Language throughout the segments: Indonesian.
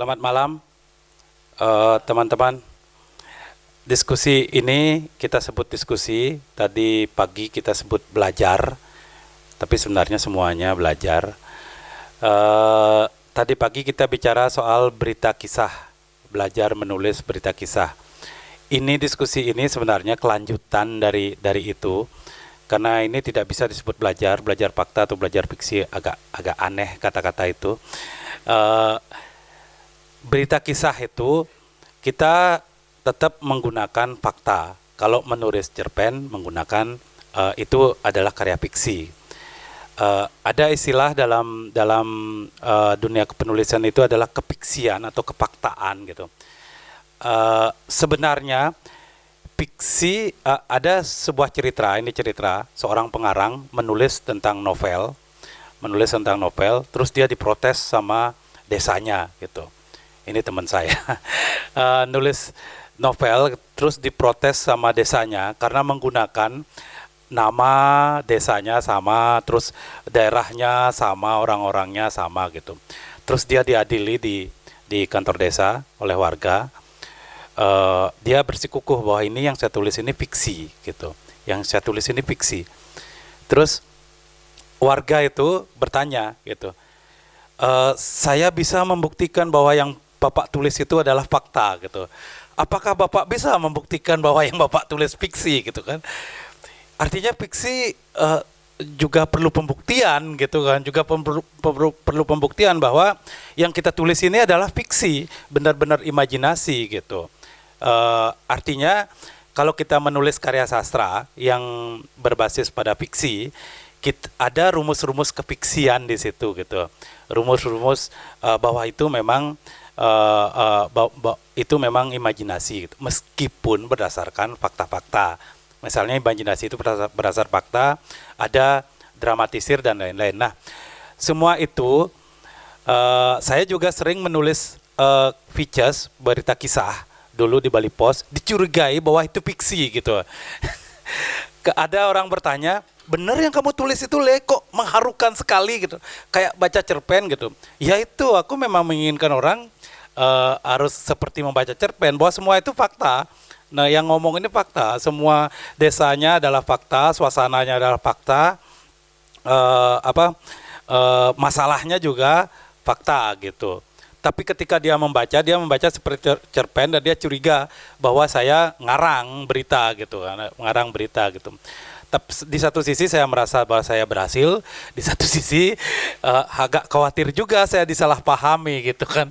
Selamat malam teman-teman. Diskusi ini kita sebut diskusi, tadi pagi kita sebut belajar, tapi sebenarnya semuanya belajar. Tadi pagi kita bicara soal berita kisah, belajar menulis berita kisah. Ini diskusi ini sebenarnya kelanjutan dari itu, karena ini tidak bisa disebut belajar fakta atau belajar fiksi, agak aneh kata-kata itu. Berita kisah itu kita tetap menggunakan fakta. Kalau menulis cerpen menggunakan itu adalah karya fiksi. Ada istilah dalam dunia kepenulisan itu adalah kefiksian atau kefaktaan gitu. Sebenarnya fiksi, ada sebuah cerita, ini cerita seorang pengarang menulis tentang novel, terus dia diprotes sama desanya gitu. Ini teman saya nulis novel terus diprotes sama desanya karena menggunakan nama desanya sama, terus daerahnya sama, orang-orangnya sama gitu. Terus dia diadili di kantor desa oleh warga. Dia bersikukuh bahwa ini yang saya tulis ini fiksi gitu, Terus warga itu bertanya gitu, saya bisa membuktikan bahwa yang Bapak tulis itu adalah fakta gitu. Apakah Bapak bisa membuktikan bahwa yang Bapak tulis fiksi gitu kan? Artinya fiksi juga perlu pembuktian gitu kan, juga perlu pembuktian bahwa yang kita tulis ini adalah fiksi, benar-benar imajinasi gitu. Artinya kalau kita menulis karya sastra yang berbasis pada fiksi, ada rumus-rumus kefiksian di situ gitu, rumus-rumus bahwa itu memang imajinasi gitu, meskipun berdasarkan fakta-fakta. Misalnya imajinasi itu berdasar fakta, ada dramatisir dan lain-lain. Nah, semua itu saya juga sering menulis features berita kisah dulu di Bali Post, dicurigai bahwa itu fiksi gitu. Ada orang bertanya, bener yang kamu tulis itu kok mengharukan sekali gitu, kayak baca cerpen gitu. Ya itu, aku memang menginginkan orang harus seperti membaca cerpen, bahwa semua itu fakta. Nah, yang ngomong ini fakta, semua desanya adalah fakta, suasananya adalah fakta, masalahnya juga fakta gitu. Tapi ketika dia membaca seperti cerpen dan dia curiga bahwa saya ngarang berita gitu. Tapi di satu sisi saya merasa bahwa saya berhasil, di satu sisi agak khawatir juga saya disalahpahami gitu kan.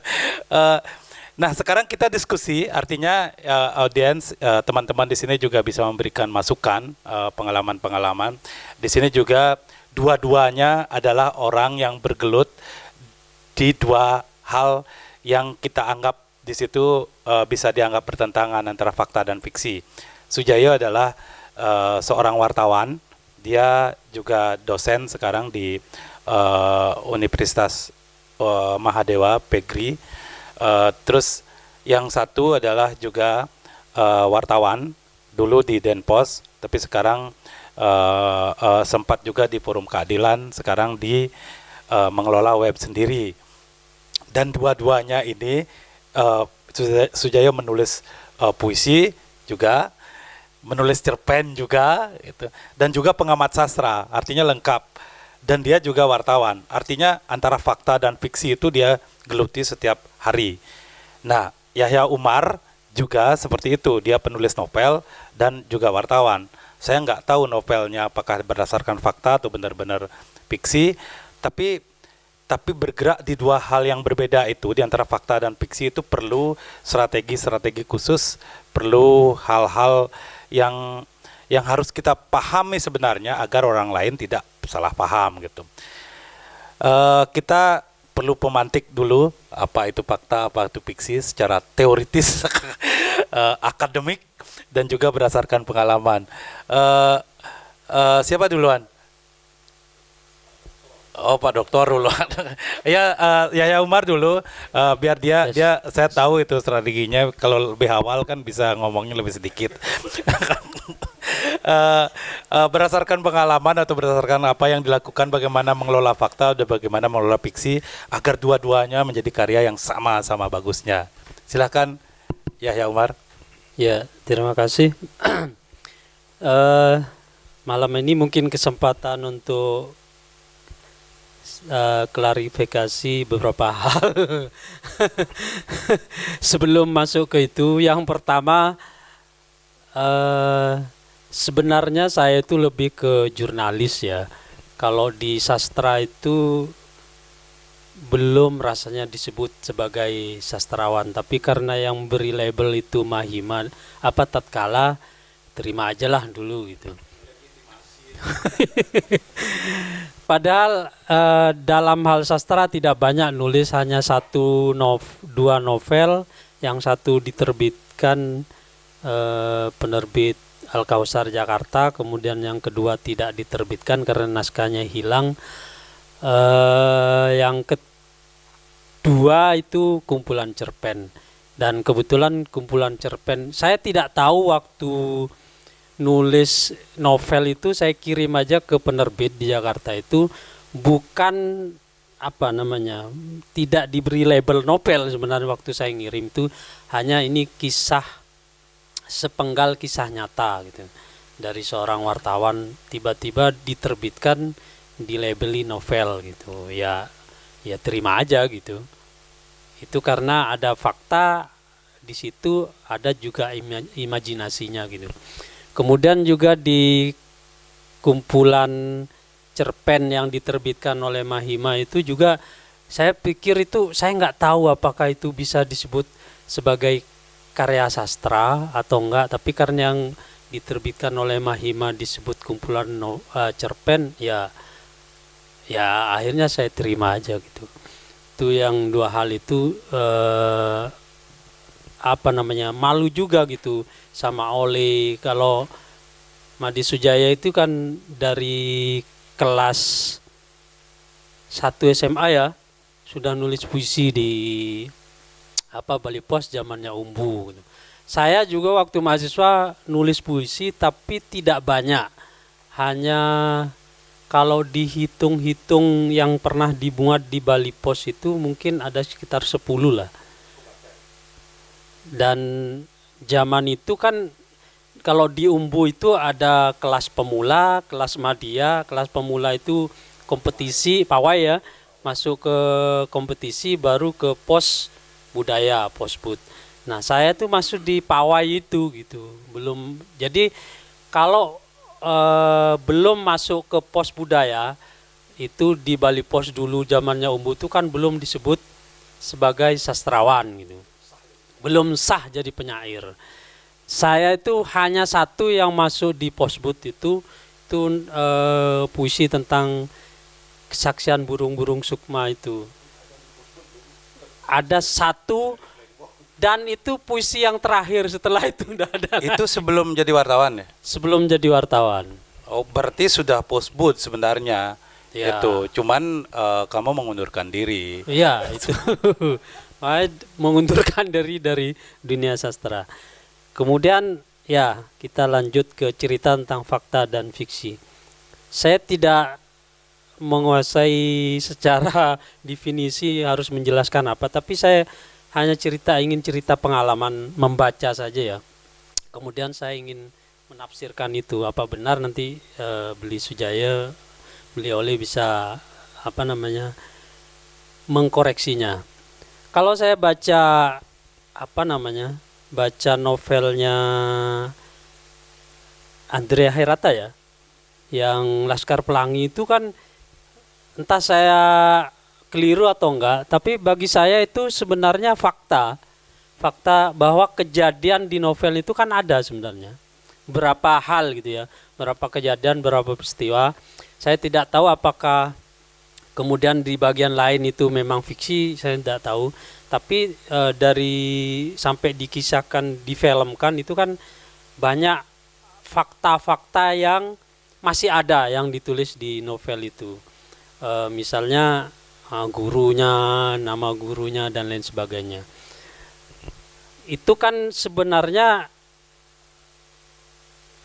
Nah, sekarang kita diskusi, artinya audiens, teman-teman di sini juga bisa memberikan masukan, pengalaman-pengalaman. Di sini juga dua-duanya adalah orang yang bergelut di dua hal yang kita anggap di situ bisa dianggap bertentangan antara fakta dan fiksi. Sujayo adalah seorang wartawan, dia juga dosen sekarang di Universitas Mahadewa Pegri. Terus yang satu adalah juga wartawan, dulu di Denpos, tapi sekarang sempat juga di Forum Keadilan, sekarang di mengelola web sendiri. Dan dua-duanya ini Sujayo menulis puisi juga, menulis cerpen juga gitu, dan juga pengamat sastra, artinya lengkap. Dan dia juga wartawan, artinya antara fakta dan fiksi itu dia geluti setiap hari. Nah, Yahya Umar juga seperti itu, dia penulis novel dan juga wartawan. Saya nggak tahu novelnya apakah berdasarkan fakta atau benar-benar fiksi, tapi bergerak di dua hal yang berbeda itu, di antara fakta dan fiksi itu perlu strategi khusus, perlu hal-hal yang harus kita pahami sebenarnya agar orang lain tidak salah paham gitu. Kita perlu pemantik dulu apa itu fakta, apa itu fiksi secara teoritis, akademik, dan juga berdasarkan pengalaman. Siapa duluan? Oh, Pak Doktor dulu. Ya Umar dulu, biar dia saya tahu itu strateginya, kalau lebih awal kan bisa ngomongnya lebih sedikit. berdasarkan pengalaman atau berdasarkan apa yang dilakukan, bagaimana mengelola fakta dan bagaimana mengelola fiksi agar dua-duanya menjadi karya yang sama-sama bagusnya. Silakan Yahya Umar. Ya, terima kasih. Malam ini mungkin kesempatan untuk klarifikasi beberapa hal. Sebelum masuk ke itu, yang pertama, sebenarnya saya itu lebih ke jurnalis ya. Kalau di sastra itu belum rasanya disebut sebagai sastrawan, tapi karena yang beri label itu Mahima apa tatkala, terima aja lah dulu gitu. Padahal dalam hal sastra tidak banyak nulis, hanya dua novel, yang satu diterbitkan penerbit Al-Kausar Jakarta, kemudian yang kedua tidak diterbitkan karena naskahnya hilang. Yang kedua itu kumpulan cerpen, dan kebetulan kumpulan cerpen saya tidak tahu waktu nulis novel itu saya kirim aja ke penerbit di Jakarta itu, bukan apa namanya, tidak diberi label novel sebenarnya waktu saya ngirim itu, hanya ini kisah, sepenggal kisah nyata gitu dari seorang wartawan, tiba-tiba diterbitkan dilabeli novel gitu, ya terima aja gitu. Itu karena ada fakta di situ, ada juga imajinasinya gitu. Kemudian juga di kumpulan cerpen yang diterbitkan oleh Mahima itu juga saya pikir itu, saya nggak tahu apakah itu bisa disebut sebagai karya sastra atau enggak, tapi karena yang diterbitkan oleh Mahima disebut kumpulan cerpen, ya akhirnya saya terima aja gitu. Itu yang dua hal itu apa namanya, malu juga gitu sama Oli. Kalau Madi Sujaya itu kan dari kelas 1 SMA ya sudah nulis puisi di Bali Pos zamannya Umbu gitu. Saya juga waktu mahasiswa nulis puisi tapi tidak banyak, hanya kalau dihitung-hitung yang pernah dimuat di Bali Pos itu mungkin ada sekitar 10 lah. Dan zaman itu kan kalau di Umbu itu ada kelas pemula, kelas madya. Kelas pemula itu kompetisi pawai ya, masuk ke kompetisi, baru ke pos budaya, pos bud. Nah saya tuh masuk di pawai itu gitu, belum. Jadi kalau belum masuk ke pos budaya itu di Bali Pos dulu zamannya Umbu itu kan belum disebut sebagai sastrawan gitu, belum sah jadi penyair. Saya itu hanya satu yang masuk di Posbud itu puisi tentang kesaksian burung-burung sukma itu. Ada satu, dan itu puisi yang terakhir, setelah itu tidak ada. Itu sebelum jadi wartawan ya? Sebelum jadi wartawan. Oh, berarti sudah Posbud sebenarnya. Ya. Itu, cuman kamu mengundurkan diri. Iya, itu. Mengundurkan diri dari dunia sastra. Kemudian ya kita lanjut ke cerita tentang fakta dan fiksi. Saya tidak menguasai secara definisi harus menjelaskan apa, tapi saya hanya ingin cerita pengalaman membaca saja ya. Kemudian saya ingin menafsirkan itu, apa benar nanti Beli Sujaya, Beli Oli bisa mengkoreksinya. Kalau saya baca baca novelnya Andrea Herata ya, yang Laskar Pelangi itu kan, entah saya keliru atau enggak, tapi bagi saya itu sebenarnya fakta bahwa kejadian di novel itu kan ada sebenarnya berapa hal gitu ya, berapa kejadian, berapa peristiwa. Saya tidak tahu apakah kemudian di bagian lain itu memang fiksi, saya tidak tahu. Tapi dari sampai dikisahkan, difilmkan itu kan banyak fakta-fakta yang masih ada yang ditulis di novel itu. Misalnya gurunya, nama gurunya dan lain sebagainya. Itu kan sebenarnya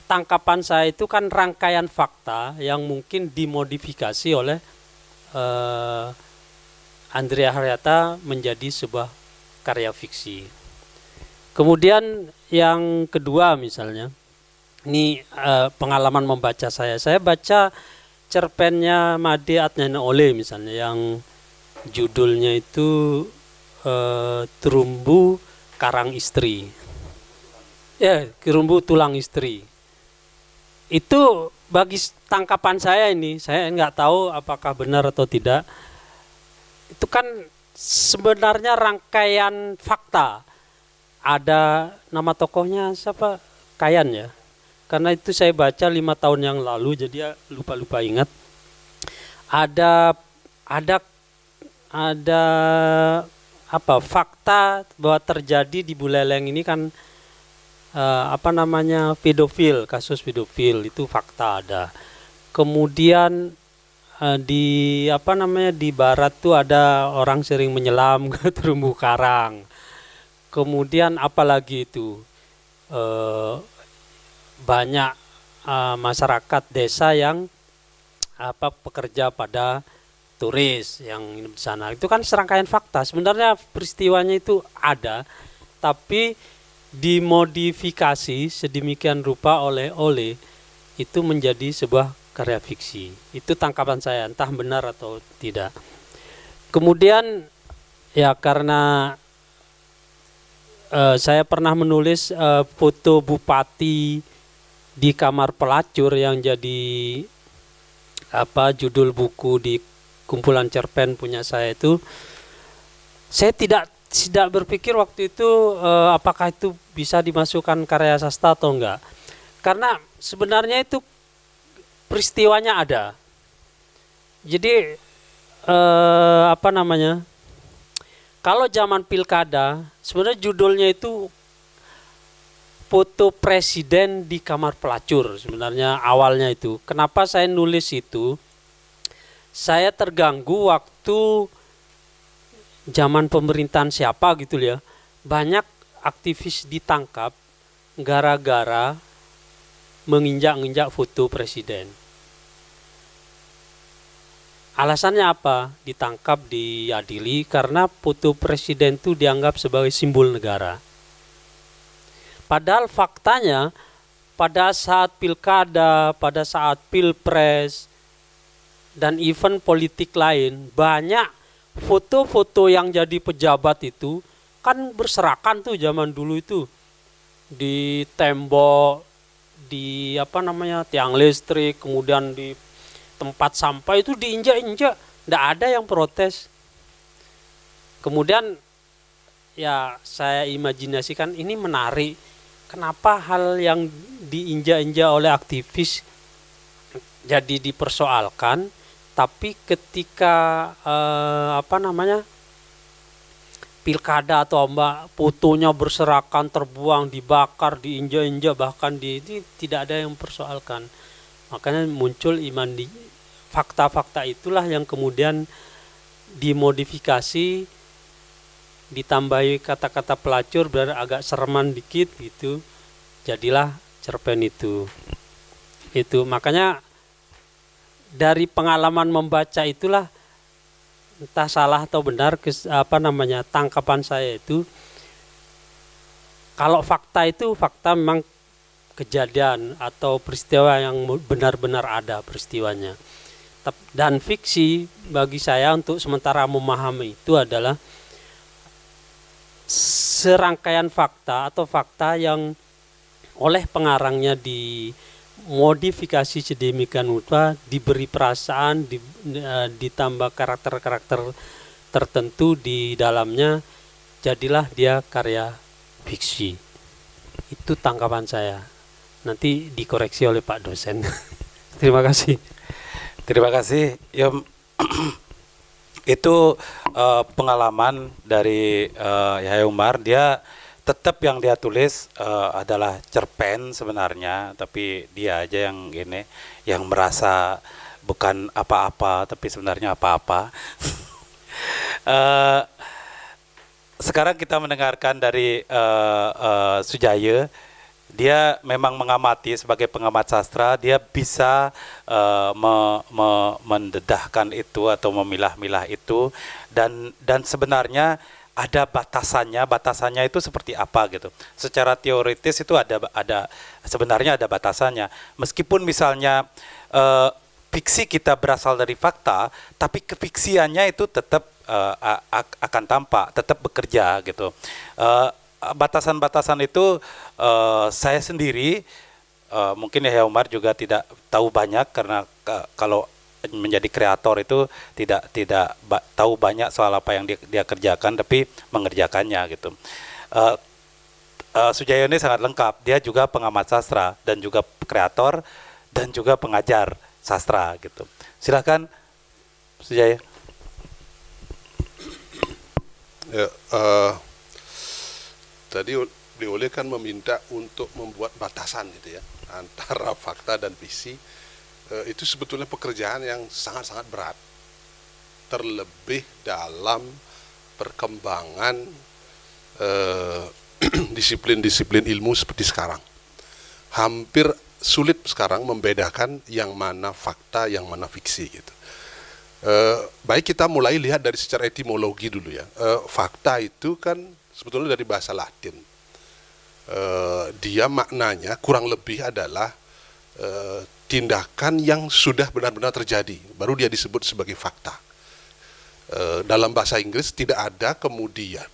tangkapan saya itu kan rangkaian fakta yang mungkin dimodifikasi oleh Andrea Haryata menjadi sebuah karya fiksi. Kemudian yang kedua misalnya, ini pengalaman membaca saya baca cerpennya Made Adnyanan Ole misalnya yang judulnya itu Terumbu Karang Istri. Ya, Terumbu Tulang Istri. Itu bagi tangkapan saya ini, saya nggak tahu apakah benar atau tidak. Itu kan sebenarnya rangkaian fakta. Ada nama tokohnya siapa? Kayan ya. Karena itu saya baca 5 tahun yang lalu, jadi lupa ingat. Ada fakta bahwa terjadi di Buleleng ini kan pedofil, kasus pedofil itu fakta ada. Kemudian di barat tuh ada orang sering menyelam ke terumbu karang. Kemudian apalagi itu banyak masyarakat desa yang pekerja pada turis yang di sana. Itu kan serangkaian fakta. Sebenarnya peristiwanya itu ada, tapi dimodifikasi sedemikian rupa oleh itu menjadi sebuah karya fiksi. Itu tangkapan saya, entah benar atau tidak. Kemudian ya karena saya pernah menulis foto bupati di kamar pelacur yang jadi judul buku di kumpulan cerpen punya saya itu. Saya tidak berpikir waktu itu apakah itu bisa dimasukkan karya sastra atau enggak. Karena sebenarnya itu peristiwanya ada. Jadi kalau zaman pilkada, sebenarnya judulnya itu foto presiden di kamar pelacur. Sebenarnya awalnya itu. Kenapa saya nulis itu? Saya terganggu waktu zaman pemerintahan siapa gitu ya. Banyak aktivis ditangkap gara-gara menginjak-injak foto presiden. Alasannya apa? Ditangkap, diadili karena foto presiden itu dianggap sebagai simbol negara. Padahal faktanya pada saat pilkada, pada saat pilpres, dan event politik lain, banyak foto-foto yang jadi pejabat itu kan berserakan tuh zaman dulu itu. Di tembok, di tiang listrik, kemudian di tempat sampah itu diinjak-injak, tidak ada yang protes. Kemudian ya saya imajinasikan ini menarik, kenapa hal yang diinjak-injak oleh aktivis jadi dipersoalkan, tapi ketika pilkada atau fotonya berserakan, terbuang, dibakar, diinjak-injak, bahkan ini tidak ada yang mempersoalkan. Makanya muncul fakta-fakta itulah yang kemudian dimodifikasi, ditambahi kata-kata pelacur biar agak sereman dikit gitu. Jadilah cerpen itu. Itu makanya dari pengalaman membaca itulah, entah salah atau benar tangkapan saya itu, kalau fakta itu fakta memang kejadian atau peristiwa yang benar-benar ada peristiwanya. Dan fiksi bagi saya untuk sementara memahami itu adalah serangkaian fakta atau fakta yang oleh pengarangnya dimodifikasi sedemikian rupa, diberi perasaan, ditambah karakter-karakter tertentu di dalamnya, jadilah dia karya fiksi. Itu tangkapan saya. Nanti dikoreksi oleh Pak dosen. Terima kasih. Terima kasih. Ya, itu pengalaman dari Yahya Umar. Dia tetap yang dia tulis adalah cerpen sebenarnya, tapi dia aja yang merasa bukan apa-apa, tapi sebenarnya apa-apa. Sekarang kita mendengarkan dari Sujaya. dia memang mengamati sebagai pengamat sastra, dia bisa mendedahkan itu atau memilah-milah itu, dan sebenarnya ada batasannya itu seperti apa gitu. Secara teoritis itu ada sebenarnya ada batasannya. Meskipun misalnya fiksi kita berasal dari fakta, tapi kefiksiannya itu tetap akan tampak, tetap bekerja gitu. Batasan-batasan itu saya sendiri mungkin Yahya Umar juga tidak tahu banyak, karena kalau menjadi kreator itu tidak tahu banyak soal apa yang dia kerjakan, tapi mengerjakannya gitu. Sujayo ini sangat lengkap, dia juga pengamat sastra dan juga kreator dan juga pengajar sastra gitu. Silakan Sujayo. Ya, tadi Oleh kan meminta untuk membuat batasan gitu ya antara fakta dan fiksi. Itu sebetulnya pekerjaan yang sangat-sangat berat, terlebih dalam perkembangan disiplin-disiplin ilmu seperti sekarang. Hampir sulit sekarang membedakan yang mana fakta, yang mana fiksi gitu. Baik, kita mulai lihat dari secara etimologi dulu ya. Fakta itu kan sebetulnya dari bahasa Latin. Dia maknanya kurang lebih adalah tindakan yang sudah benar-benar terjadi, baru dia disebut sebagai fakta. Dalam bahasa Inggris tidak ada kemudian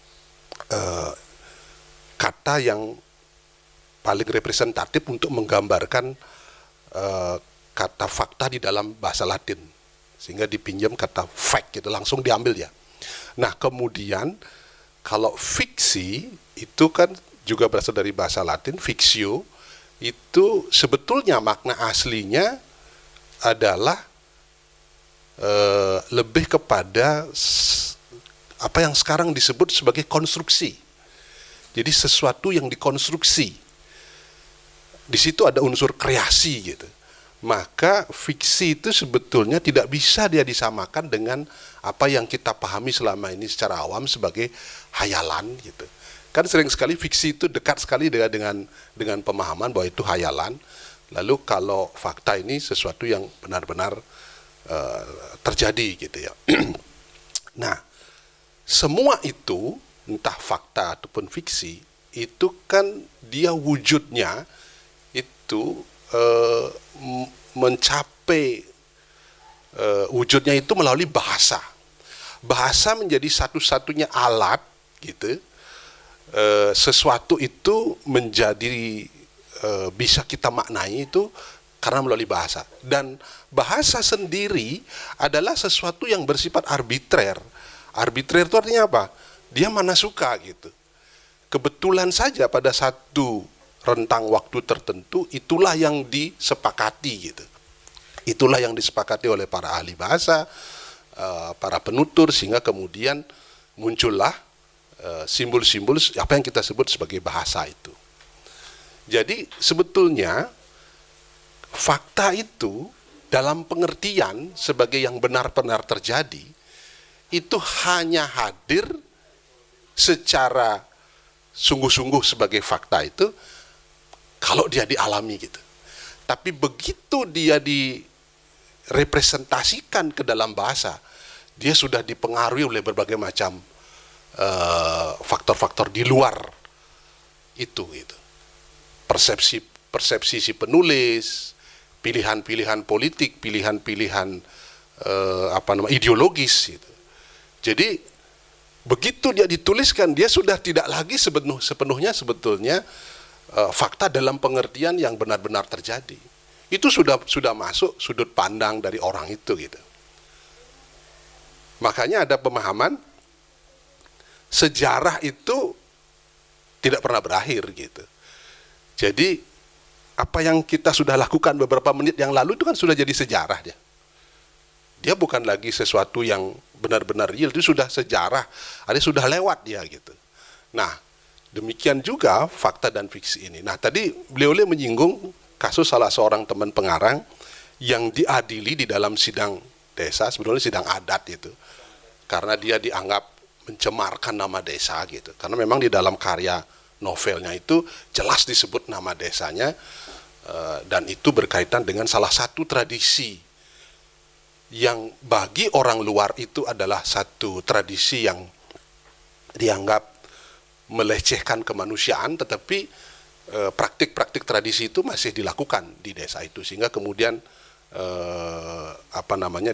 kata yang paling representatif untuk menggambarkan kata fakta di dalam bahasa Latin, sehingga dipinjam kata fact gitu, langsung diambil ya. Nah kemudian kalau fiksi itu kan juga berasal dari bahasa Latin, fictio, itu sebetulnya makna aslinya adalah lebih kepada apa yang sekarang disebut sebagai konstruksi. Jadi sesuatu yang dikonstruksi. Di situ ada unsur kreasi gitu. Maka fiksi itu sebetulnya tidak bisa dia disamakan dengan apa yang kita pahami selama ini secara awam sebagai hayalan gitu. Kan sering sekali fiksi itu dekat sekali dengan pemahaman bahwa itu hayalan. Lalu kalau fakta ini sesuatu yang benar-benar terjadi gitu ya. Nah, semua itu entah fakta ataupun fiksi itu kan dia wujudnya itu mencapai wujudnya itu melalui bahasa. Bahasa menjadi satu-satunya alat gitu. Sesuatu itu menjadi bisa kita maknai itu karena melalui bahasa. Dan bahasa sendiri adalah sesuatu yang bersifat arbitrer. Arbitrer itu artinya apa? Dia mana suka gitu. Kebetulan saja pada satu rentang waktu tertentu itulah yang disepakati gitu. Itulah yang disepakati oleh para ahli bahasa, para penutur, sehingga kemudian muncullah simbol-simbol apa yang kita sebut sebagai bahasa itu. Jadi sebetulnya fakta itu dalam pengertian sebagai yang benar-benar terjadi itu hanya hadir secara sungguh-sungguh sebagai fakta itu kalau dia dialami gitu. Tapi begitu dia direpresentasikan ke dalam bahasa, dia sudah dipengaruhi oleh berbagai macam faktor-faktor di luar itu gitu. Persepsi si penulis, pilihan-pilihan politik, pilihan-pilihan ideologis gitu. Jadi begitu dia dituliskan, dia sudah tidak lagi sepenuhnya sebetulnya fakta dalam pengertian yang benar-benar terjadi. Itu sudah masuk sudut pandang dari orang itu gitu. Makanya ada pemahaman sejarah itu tidak pernah berakhir gitu. Jadi apa yang kita sudah lakukan beberapa menit yang lalu itu kan sudah jadi sejarah dia. Dia bukan lagi sesuatu yang benar-benar real, itu sudah sejarah, ada sudah lewat dia gitu. Nah, demikian juga fakta dan fiksi ini. Nah, tadi beliau menyinggung kasus salah seorang teman pengarang yang diadili di dalam sidang desa, sebetulnya sidang adat itu. Karena dia dianggap mencemarkan nama desa gitu. Karena memang di dalam karya novelnya itu jelas disebut nama desanya, dan itu berkaitan dengan salah satu tradisi yang bagi orang luar itu adalah satu tradisi yang dianggap melecehkan kemanusiaan, tetapi praktik-praktik tradisi itu masih dilakukan di desa itu, sehingga kemudian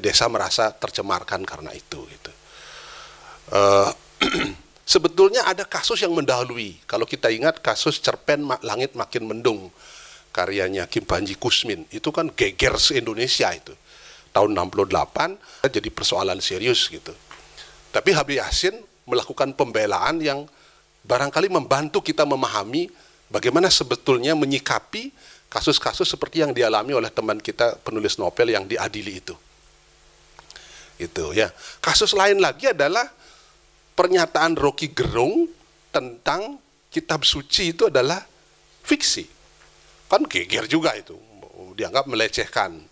desa merasa tercemarkan karena itu gitu. Sebetulnya ada kasus yang mendahului. Kalau kita ingat kasus cerpen Langit Makin Mendung karyanya Kim Panji Kusmin, itu kan geger se-Indonesia itu. Tahun 68 jadi persoalan serius gitu. Tapi Habib Yasin melakukan pembelaan yang barangkali membantu kita memahami bagaimana sebetulnya menyikapi kasus-kasus seperti yang dialami oleh teman kita penulis novel yang diadili itu. Itu ya. Kasus lain lagi adalah pernyataan Rocky Gerung tentang kitab suci itu adalah fiksi. Kan geger juga itu, dianggap melecehkan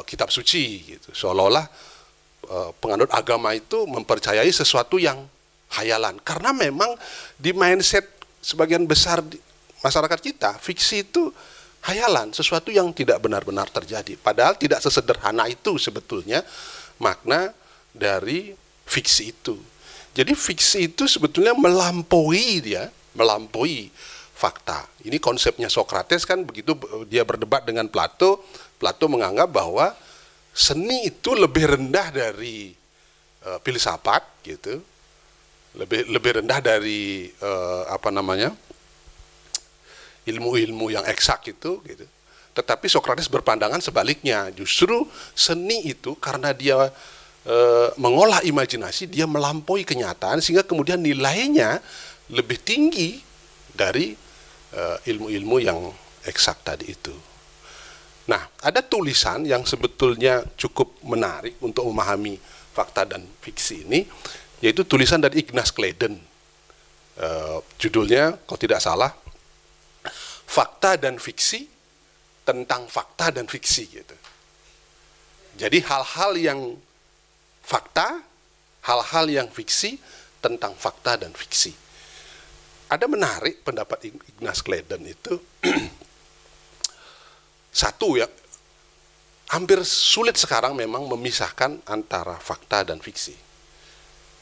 kitab suci gitu. Seolah-olah penganut agama itu mempercayai sesuatu yang hayalan, karena memang di mindset sebagian besar masyarakat kita, fiksi itu hayalan, sesuatu yang tidak benar-benar terjadi. Padahal tidak sesederhana itu sebetulnya makna dari fiksi itu. Jadi fiksi itu sebetulnya melampaui fakta. Ini konsepnya Sokrates kan begitu, dia berdebat dengan Plato. Plato menganggap bahwa seni itu lebih rendah dari filsafat gitu. Lebih rendah dari ilmu-ilmu yang eksak itu gitu. Tetapi Sokrates berpandangan sebaliknya. Justru seni itu karena dia mengolah imajinasi, dia melampaui kenyataan sehingga kemudian nilainya lebih tinggi dari ilmu-ilmu yang eksak tadi itu. Nah, ada tulisan yang sebetulnya cukup menarik untuk memahami fakta dan fiksi ini, yaitu tulisan dari Ignaz Kleiden. Judulnya, kalau tidak salah, Fakta dan Fiksi tentang Fakta dan Fiksi. Gitu. Jadi hal-hal yang fakta, hal-hal yang fiksi tentang fakta dan fiksi. Ada menarik pendapat Ignaz Kleiden itu. Satu ya, hampir sulit sekarang memang memisahkan antara fakta dan fiksi.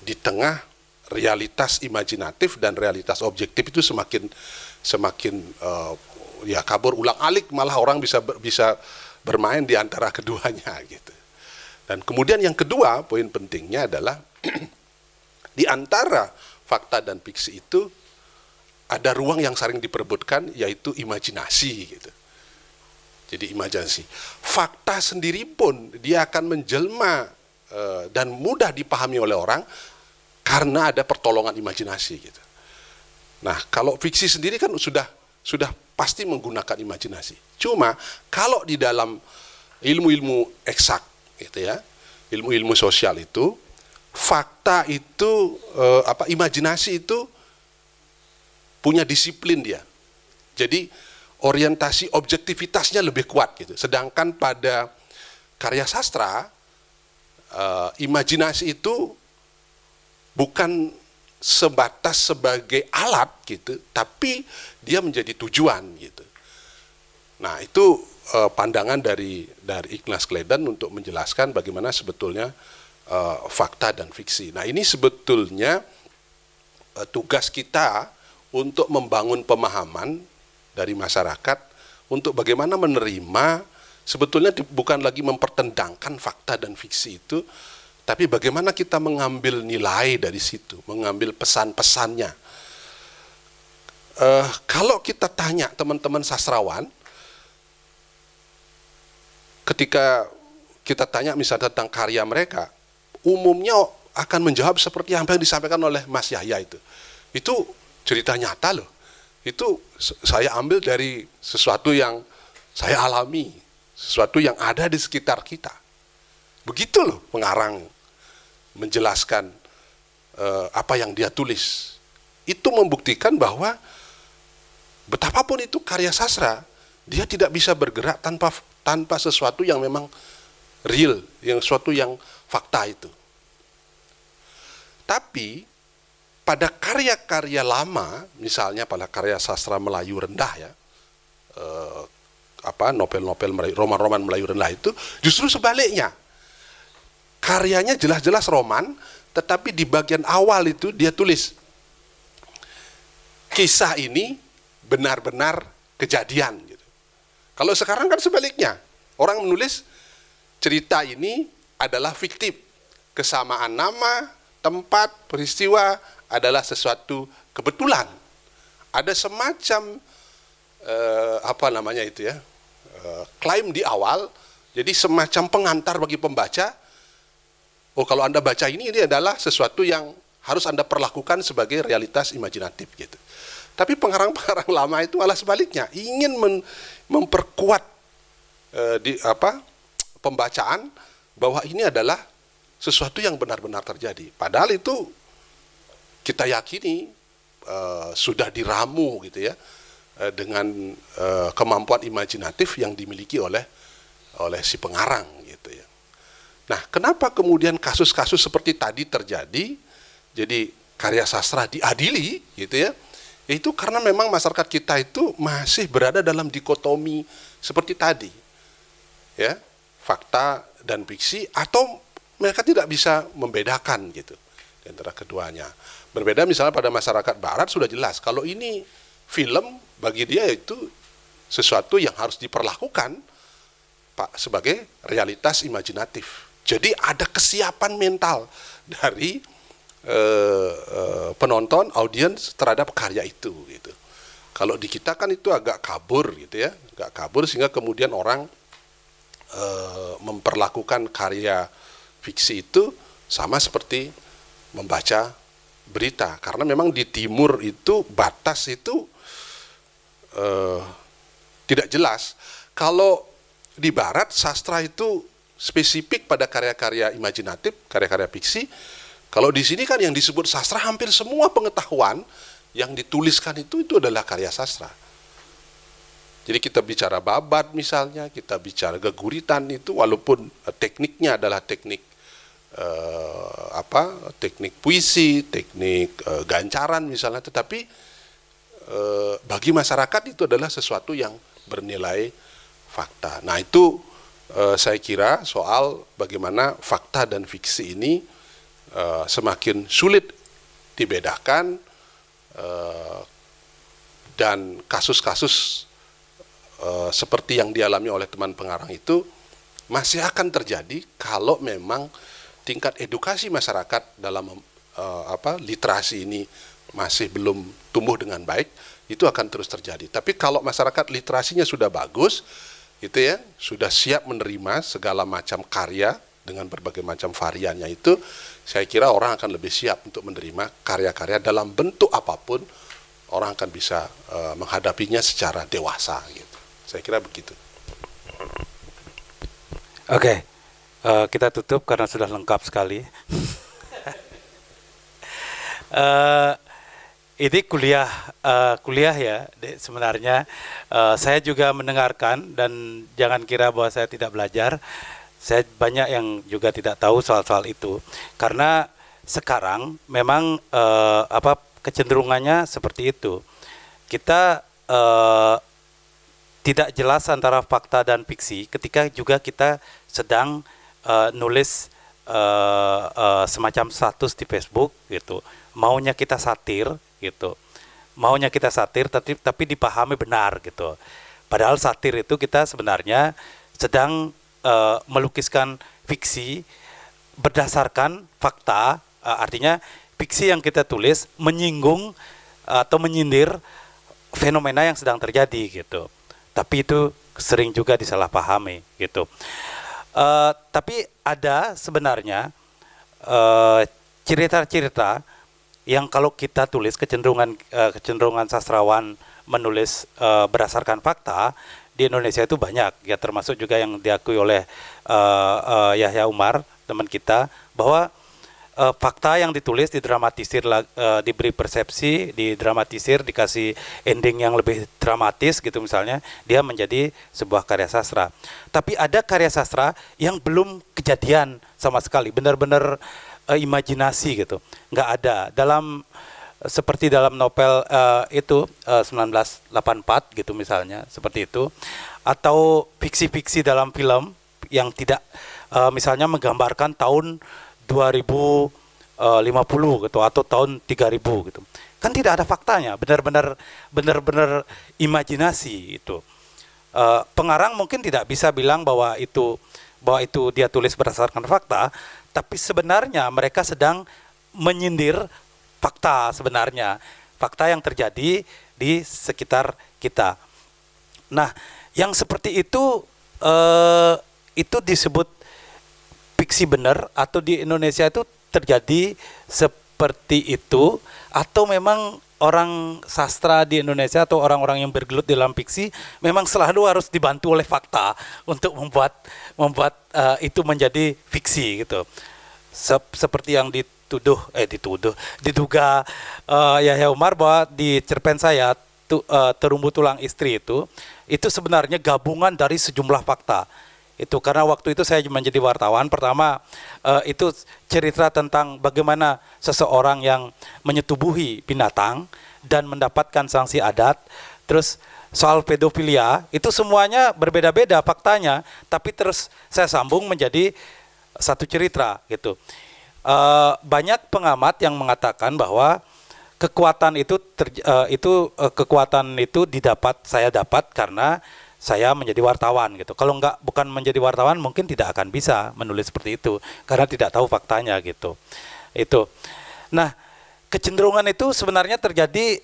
Di tengah realitas imajinatif dan realitas objektif itu semakin kabur ulang-alik, malah orang bisa bermain di antara keduanya gitu. Dan kemudian yang kedua, poin pentingnya adalah di antara fakta dan fiksi itu ada ruang yang sering diperebutkan, yaitu imajinasi gitu. Jadi imajinasi. Fakta sendiri pun dia akan menjelma dan mudah dipahami oleh orang karena ada pertolongan imajinasi gitu. Nah, kalau fiksi sendiri kan sudah pasti menggunakan imajinasi. Cuma kalau di dalam ilmu-ilmu eksak gitu ya, ilmu-ilmu sosial itu, fakta itu imajinasi itu punya disiplin dia. Jadi orientasi objektivitasnya lebih kuat gitu. Sedangkan pada karya sastra, imajinasi itu bukan sebatas sebagai alat gitu, tapi dia menjadi tujuan gitu. Nah, itu pandangan dari Ignaz Kleiden untuk menjelaskan bagaimana sebetulnya fakta dan fiksi. Nah, ini sebetulnya tugas kita untuk membangun pemahaman dari masyarakat untuk bagaimana menerima, sebetulnya bukan lagi mempertentangkan fakta dan fiksi itu, tapi bagaimana kita mengambil nilai dari situ, mengambil pesan-pesannya. Kalau kita tanya teman-teman sastrawan, ketika kita tanya misalnya tentang karya mereka, umumnya akan menjawab seperti yang disampaikan oleh Mas Yahya itu. Itu cerita nyata loh. Itu saya ambil dari sesuatu yang saya alami, sesuatu yang ada di sekitar kita. Begitu loh pengarang menjelaskan apa yang dia tulis. Itu membuktikan bahwa betapapun itu karya sastra, dia tidak bisa bergerak tanpa sesuatu yang memang real, yang sesuatu yang fakta itu. Tapi pada karya-karya lama, misalnya pada karya sastra Melayu rendah ya, novel-novel Melayu, roman-roman Melayu rendah itu justru sebaliknya. Karyanya jelas-jelas roman, tetapi di bagian awal itu dia tulis kisah ini benar-benar kejadian gitu. Kalau sekarang kan sebaliknya. Orang menulis cerita ini adalah fiktif. Kesamaan nama, tempat, peristiwa adalah sesuatu kebetulan. Ada semacam klaim di awal, jadi semacam pengantar bagi pembaca. Oh, kalau Anda baca ini adalah sesuatu yang harus Anda perlakukan sebagai realitas imajinatif gitu. Tapi pengarang-pengarang lama itu malah sebaliknya, ingin memperkuat pembacaan bahwa ini adalah sesuatu yang benar-benar terjadi. Padahal itu kita yakini sudah diramu gitu ya, dengan kemampuan imajinatif yang dimiliki oleh si pengarang gitu ya. Nah, kenapa kemudian kasus-kasus seperti tadi terjadi, jadi karya sastra diadili gitu ya, itu karena memang masyarakat kita itu masih berada dalam dikotomi seperti tadi, ya, fakta dan fiksi, atau mereka tidak bisa membedakan gitu di antara keduanya. Berbeda misalnya pada masyarakat Barat sudah jelas, kalau ini film bagi dia itu sesuatu yang harus diperlakukan sebagai realitas imajinatif. Jadi ada kesiapan mental dari penonton, audiens terhadap karya itu gitu. Kalau di kita kan itu agak kabur gitu ya, agak kabur sehingga kemudian orang memperlakukan karya fiksi itu sama seperti membaca berita, karena memang di timur itu batas itu tidak jelas. Kalau di barat sastra itu spesifik pada karya-karya imajinatif, karya-karya fiksi. Kalau di sini kan yang disebut sastra hampir semua pengetahuan yang dituliskan itu adalah karya sastra. Jadi kita bicara babat misalnya, kita bicara geguritan itu walaupun tekniknya adalah teknik teknik puisi, teknik gancaran misalnya, tetapi bagi masyarakat itu adalah sesuatu yang bernilai fakta. Nah, itu saya kira soal bagaimana fakta dan fiksi ini semakin sulit dibedakan, dan kasus-kasus seperti yang dialami oleh teman pengarang itu masih akan terjadi kalau memang tingkat edukasi masyarakat dalam literasi ini masih belum tumbuh dengan baik. Itu akan terus terjadi. Tapi kalau masyarakat literasinya sudah bagus, gitu ya, sudah siap menerima segala macam karya dengan berbagai macam variannya itu, saya kira orang akan lebih siap untuk menerima karya-karya dalam bentuk apapun, orang akan bisa menghadapinya secara dewasa gitu. Saya kira begitu. Oke, kita tutup karena sudah lengkap sekali. Ini kuliah ya sebenarnya. Saya juga mendengarkan dan jangan kira bahwa saya tidak belajar. Saya banyak yang juga tidak tahu soal-soal itu karena sekarang memang kecenderungannya seperti itu. Kita tidak jelas antara fakta dan fiksi ketika juga kita sedang nulis semacam status di Facebook gitu. Maunya kita satir gitu. Maunya kita satir tapi dipahami benar gitu. Padahal satir itu kita sebenarnya sedang melukiskan fiksi berdasarkan fakta, artinya fiksi yang kita tulis menyinggung atau menyindir fenomena yang sedang terjadi gitu. Tapi itu sering juga disalahpahami gitu. Tapi ada sebenarnya cerita-cerita yang kalau kita tulis kecenderungan sastrawan menulis berdasarkan fakta di Indonesia itu banyak ya, termasuk juga yang diakui oleh Yahya Umar teman kita, bahwa fakta yang ditulis didramatisir, diberi persepsi, didramatisir, dikasih ending yang lebih dramatis gitu misalnya, dia menjadi sebuah karya sastra. Tapi ada karya sastra yang belum kejadian sama sekali, benar-benar imajinasi gitu, nggak ada dalam seperti dalam novel itu 1984 gitu misalnya, seperti itu, atau fiksi-fiksi dalam film yang tidak misalnya menggambarkan tahun 2050 gitu atau tahun 3000 gitu, kan tidak ada faktanya, benar-benar imajinasi itu. Pengarang mungkin tidak bisa bilang bahwa itu dia tulis berdasarkan fakta, tapi sebenarnya mereka sedang menyindir fakta sebenarnya, fakta yang terjadi di sekitar kita. Nah, yang seperti itu disebut fiksi benar, atau di Indonesia itu terjadi seperti itu, atau memang orang sastra di Indonesia atau orang-orang yang bergelut dalam fiksi memang selalu harus dibantu oleh fakta untuk membuat itu menjadi fiksi gitu. Seperti yang diduga Yahya Umar bahwa di cerpen saya Terumbu Tulang Istri itu sebenarnya gabungan dari sejumlah fakta. Itu karena waktu itu saya menjadi wartawan, pertama itu cerita tentang bagaimana seseorang yang menyetubuhi binatang dan mendapatkan sanksi adat. Terus soal pedofilia, itu semuanya berbeda-beda faktanya, tapi terus saya sambung menjadi satu cerita gitu. Banyak pengamat yang mengatakan bahwa kekuatan itu saya dapat karena saya menjadi wartawan gitu. Kalau bukan menjadi wartawan mungkin tidak akan bisa menulis seperti itu karena tidak tahu faktanya gitu. Itu. Nah, kecenderungan itu sebenarnya terjadi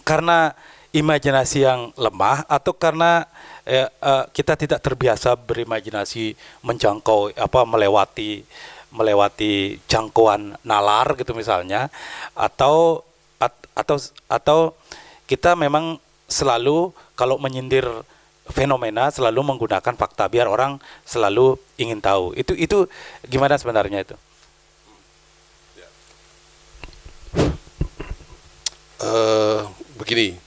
karena imajinasi yang lemah, atau karena kita tidak terbiasa berimajinasi menjangkau melewati jangkauan nalar gitu misalnya, atau kita memang selalu kalau menyindir fenomena selalu menggunakan fakta biar orang selalu ingin tahu. Itu gimana sebenarnya itu? Begini,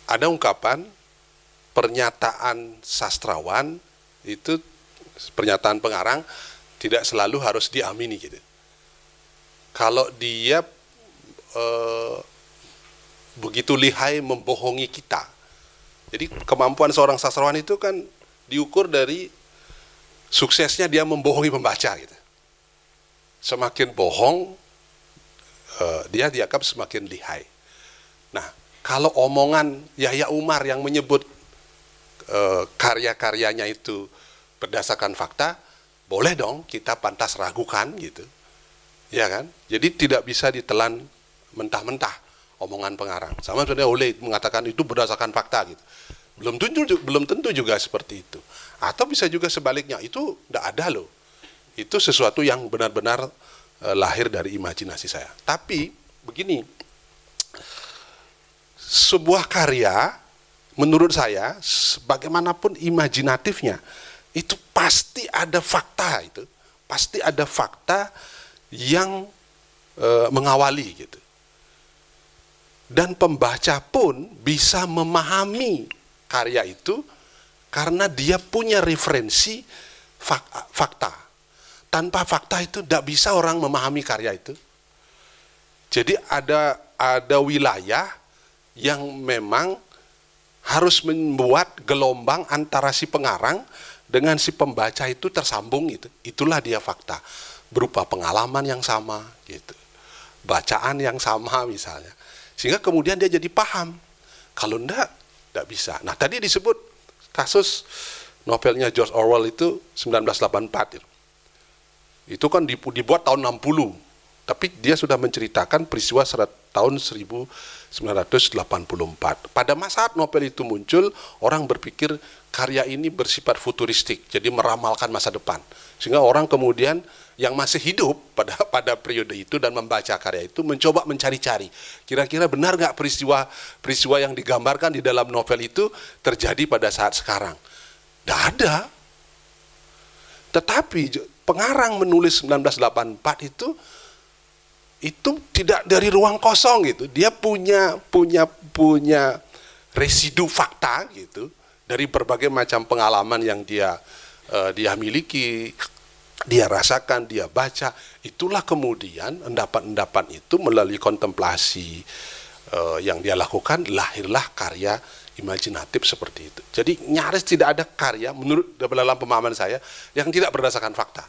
ada ungkapan pernyataan sastrawan itu, pernyataan pengarang tidak selalu harus diamini gitu. Kalau dia begitu lihai membohongi kita, jadi kemampuan seorang sastrawan itu kan diukur dari suksesnya dia membohongi pembaca gitu. Semakin bohong, dia dianggap semakin lihai. Nah, kalau omongan Yahya Umar yang menyebut karya-karyanya itu berdasarkan fakta, boleh dong kita pantas ragukan gitu, ya kan? Jadi tidak bisa ditelan mentah-mentah omongan pengarang. Sama sebenarnya Oleh mengatakan itu berdasarkan fakta gitu. Belum tentu juga seperti itu. Atau bisa juga sebaliknya, itu tidak ada loh. Itu sesuatu yang benar-benar lahir dari imajinasi saya. Tapi begini, sebuah karya menurut saya bagaimanapun imajinatifnya, itu pasti ada fakta, itu pasti ada fakta yang mengawali gitu. Dan pembaca pun bisa memahami karya itu karena dia punya referensi fakta. Tanpa fakta itu tidak bisa orang memahami karya itu. Jadi ada wilayah yang memang harus membuat gelombang antara si pengarang dengan si pembaca itu tersambung gitu. Itulah dia fakta. Berupa pengalaman yang sama gitu. Bacaan yang sama misalnya. Sehingga kemudian dia jadi paham. Kalau tidak bisa. Nah, tadi disebut kasus novelnya George Orwell itu 1984 itu. Itu kan dibuat tahun 60, tapi dia sudah menceritakan peristiwa tahun 1984. Pada saat novel itu muncul, orang berpikir karya ini bersifat futuristik, jadi meramalkan masa depan. Sehingga orang kemudian yang masih hidup pada periode itu dan membaca karya itu mencoba mencari-cari, kira-kira benar nggak peristiwa yang digambarkan di dalam novel itu terjadi pada saat sekarang. Tidak ada. Tetapi pengarang menulis 1984 itu tidak dari ruang kosong gitu. Dia punya residu fakta gitu dari berbagai macam pengalaman yang dia dia miliki, dia rasakan, dia baca, itulah kemudian endapan-endapan itu melalui kontemplasi yang dia lakukan, lahirlah karya imajinatif seperti itu. Jadi nyaris tidak ada karya menurut dalam pemahaman saya yang tidak berdasarkan fakta.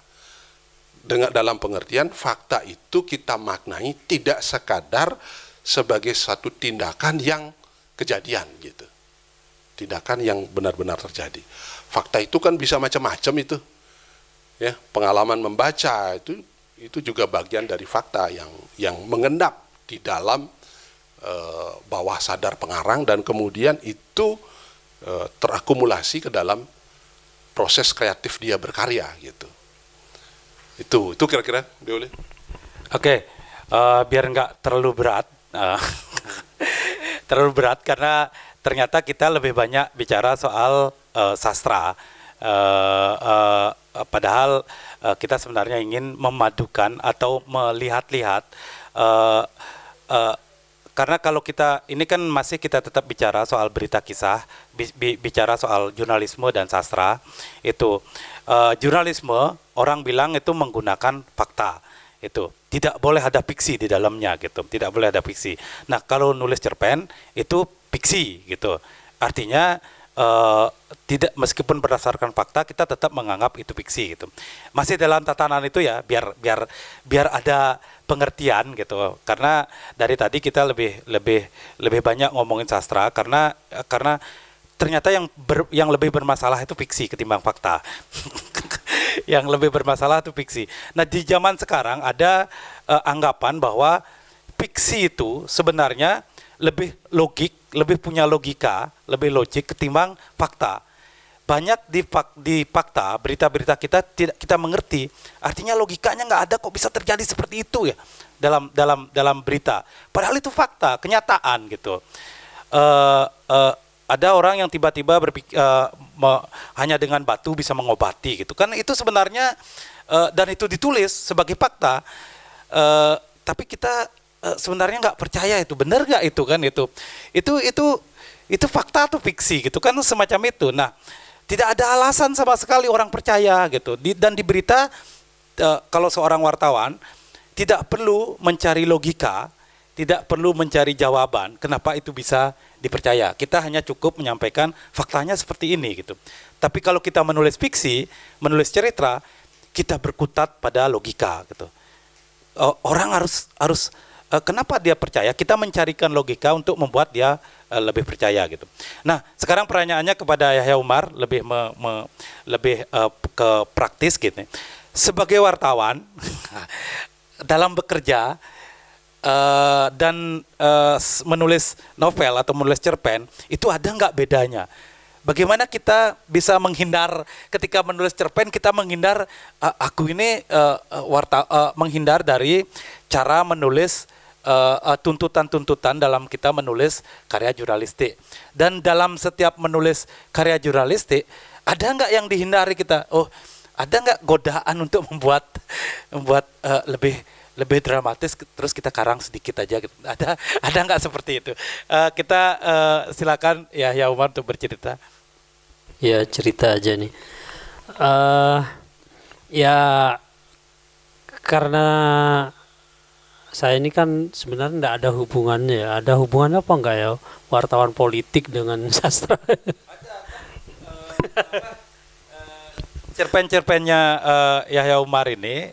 Dengan dalam pengertian fakta itu kita maknai tidak sekadar sebagai satu tindakan yang kejadian gitu. Tindakan yang benar-benar terjadi. Fakta itu kan bisa macam-macam itu. Ya, pengalaman membaca itu juga bagian dari fakta yang mengendap di dalam bawah sadar pengarang dan kemudian itu terakumulasi ke dalam proses kreatif dia berkarya gitu. Itu kira-kira boleh. Oke, biar nggak terlalu berat, terlalu berat karena ternyata kita lebih banyak bicara soal sastra, padahal kita sebenarnya ingin memadukan atau melihat-lihat, karena kalau kita ini kan masih kita tetap bicara soal berita kisah, bicara soal jurnalisme dan sastra itu. Jurnalisme orang bilang itu menggunakan fakta, itu tidak boleh ada fiksi di dalamnya gitu, tidak boleh ada fiksi. Nah kalau nulis cerpen itu fiksi gitu, artinya tidak, meskipun berdasarkan fakta kita tetap menganggap itu fiksi gitu. Masih dalam tatanan itu ya, biar ada pengertian gitu. Karena dari tadi kita lebih banyak ngomongin sastra karena ternyata yang lebih bermasalah itu fiksi ketimbang fakta. Yang lebih bermasalah itu fiksi. Nah di zaman sekarang ada anggapan bahwa fiksi itu sebenarnya lebih logik, lebih punya logika, lebih logik ketimbang fakta. Banyak di fakta, berita-berita kita mengerti, artinya logikanya nggak ada kok bisa terjadi seperti itu ya dalam berita. Padahal itu fakta, kenyataan gitu. Ada orang yang tiba-tiba berpikir hanya dengan batu bisa mengobati gitu kan, itu sebenarnya dan itu ditulis sebagai fakta, tapi kita sebenarnya nggak percaya itu benar nggak itu kan, itu fakta atau fiksi gitu kan, semacam itu. Nah tidak ada alasan sama sekali orang percaya gitu. Dan di berita kalau seorang wartawan tidak perlu mencari logika, tidak perlu mencari jawaban kenapa itu bisa dipercaya. Kita hanya cukup menyampaikan faktanya seperti ini gitu. Tapi kalau kita menulis fiksi, menulis cerita, kita berkutat pada logika gitu. Orang harus kenapa dia percaya? Kita mencarikan logika untuk membuat dia lebih percaya gitu. Nah, sekarang pertanyaannya kepada Yahya Umar lebih ke praktis gitu. Sebagai wartawan dalam bekerja dan menulis novel atau menulis cerpen, itu ada nggak bedanya? Bagaimana kita bisa menghindar ketika menulis cerpen, kita menghindar menghindar dari cara menulis tuntutan-tuntutan dalam kita menulis karya jurnalistik. Dan dalam setiap menulis karya jurnalistik, ada nggak yang dihindari kita? Oh, ada nggak godaan untuk membuat lebih dramatis, terus kita karang sedikit aja gitu. Ada nggak seperti itu? Kita silakan ya Umar untuk bercerita. Ya cerita aja nih. Ya karena saya ini kan sebenarnya enggak ada hubungannya ya. Ada hubungan apa enggak ya wartawan politik dengan sastra? Cerpen-cerpennya Yahya Umar ini,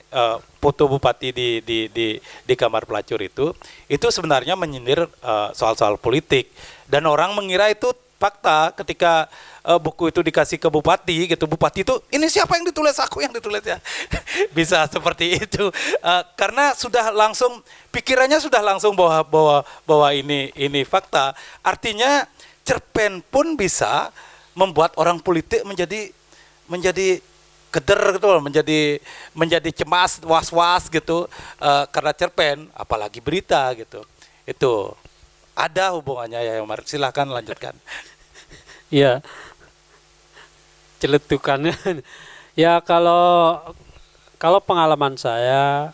foto bupati di kamar pelacur itu sebenarnya menyindir soal-soal politik, dan orang mengira itu fakta ketika buku itu dikasih ke bupati gitu. Bupati itu, ini siapa yang ditulis? Aku yang ditulis ya. Bisa seperti itu, karena sudah langsung pikirannya sudah langsung bahwa ini fakta. Artinya cerpen pun bisa membuat orang politik menjadi keder gitu, menjadi cemas, was-was gitu, karena cerpen, apalagi berita gitu. Itu ada hubungannya ya Umar. Silahkan lanjutkan. Ya, celetukannya. Ya kalau pengalaman saya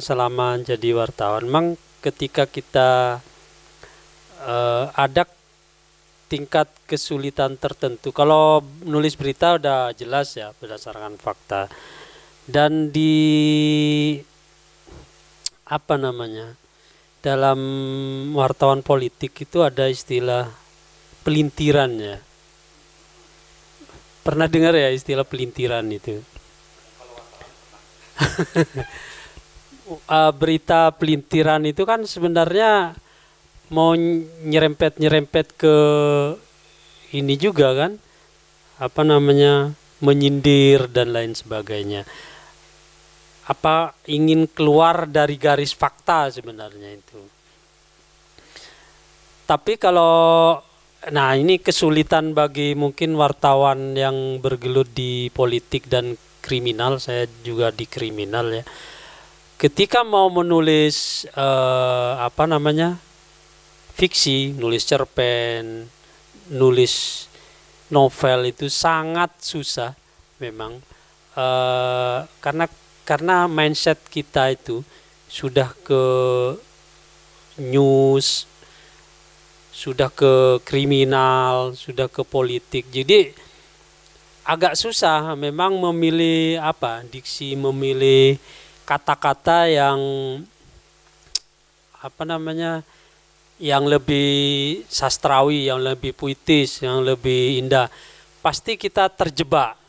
selama jadi wartawan, memang ketika kita ada tingkat kesulitan tertentu. Kalau nulis berita udah jelas ya berdasarkan fakta. Dan di apa namanya? Dalam wartawan politik itu ada istilah pelintiran ya. Pernah dengar ya istilah pelintiran itu? Berita pelintiran itu kan sebenarnya mau nyerempet ke ini juga kan, apa namanya, menyindir dan lain sebagainya. Apa ingin keluar dari garis fakta sebenarnya itu. Tapi kalau, nah ini kesulitan bagi mungkin wartawan yang bergelut di politik dan kriminal, saya juga di kriminal ya. Ketika mau menulis apa namanya, fiksi, nulis cerpen, nulis novel itu sangat susah memang, karena mindset kita itu sudah ke news, sudah ke kriminal, sudah ke politik. Jadi agak susah memang memilih diksi, memilih kata-kata yang apa namanya, yang lebih sastrawi, yang lebih puitis, yang lebih indah. Pasti kita terjebak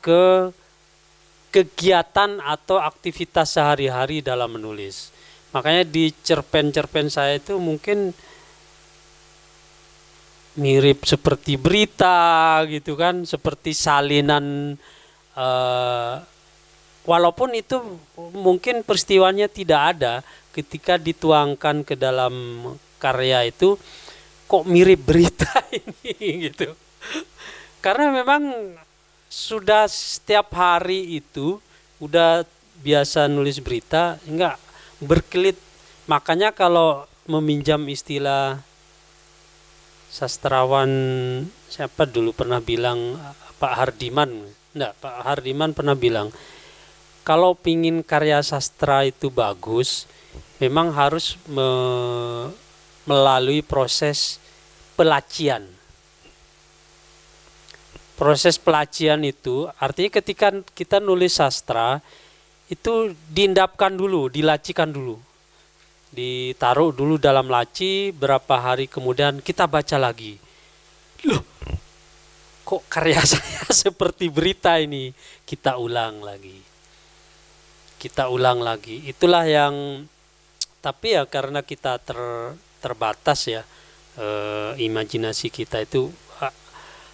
ke kegiatan atau aktivitas sehari-hari dalam menulis. Makanya di cerpen-cerpen saya itu mungkin mirip seperti berita gitu kan, seperti salinan, walaupun itu mungkin peristiwanya tidak ada, ketika dituangkan ke dalam karya itu kok mirip berita ini gitu. Karena memang sudah setiap hari itu udah biasa nulis berita, enggak berkelit. Makanya kalau meminjam istilah sastrawan siapa dulu pernah bilang, Pak Hardiman, Pak Hardiman pernah bilang, kalau pingin karya sastra itu bagus, memang harus melalui proses pelacian. Proses pelacian itu artinya ketika kita nulis sastra itu diendapkan dulu, dilacikan dulu. Ditaruh dulu dalam laci, berapa hari kemudian kita baca lagi. Loh, kok karya saya seperti berita ini? Kita ulang lagi. Itulah yang, tapi ya karena kita terbatas ya, imajinasi kita itu,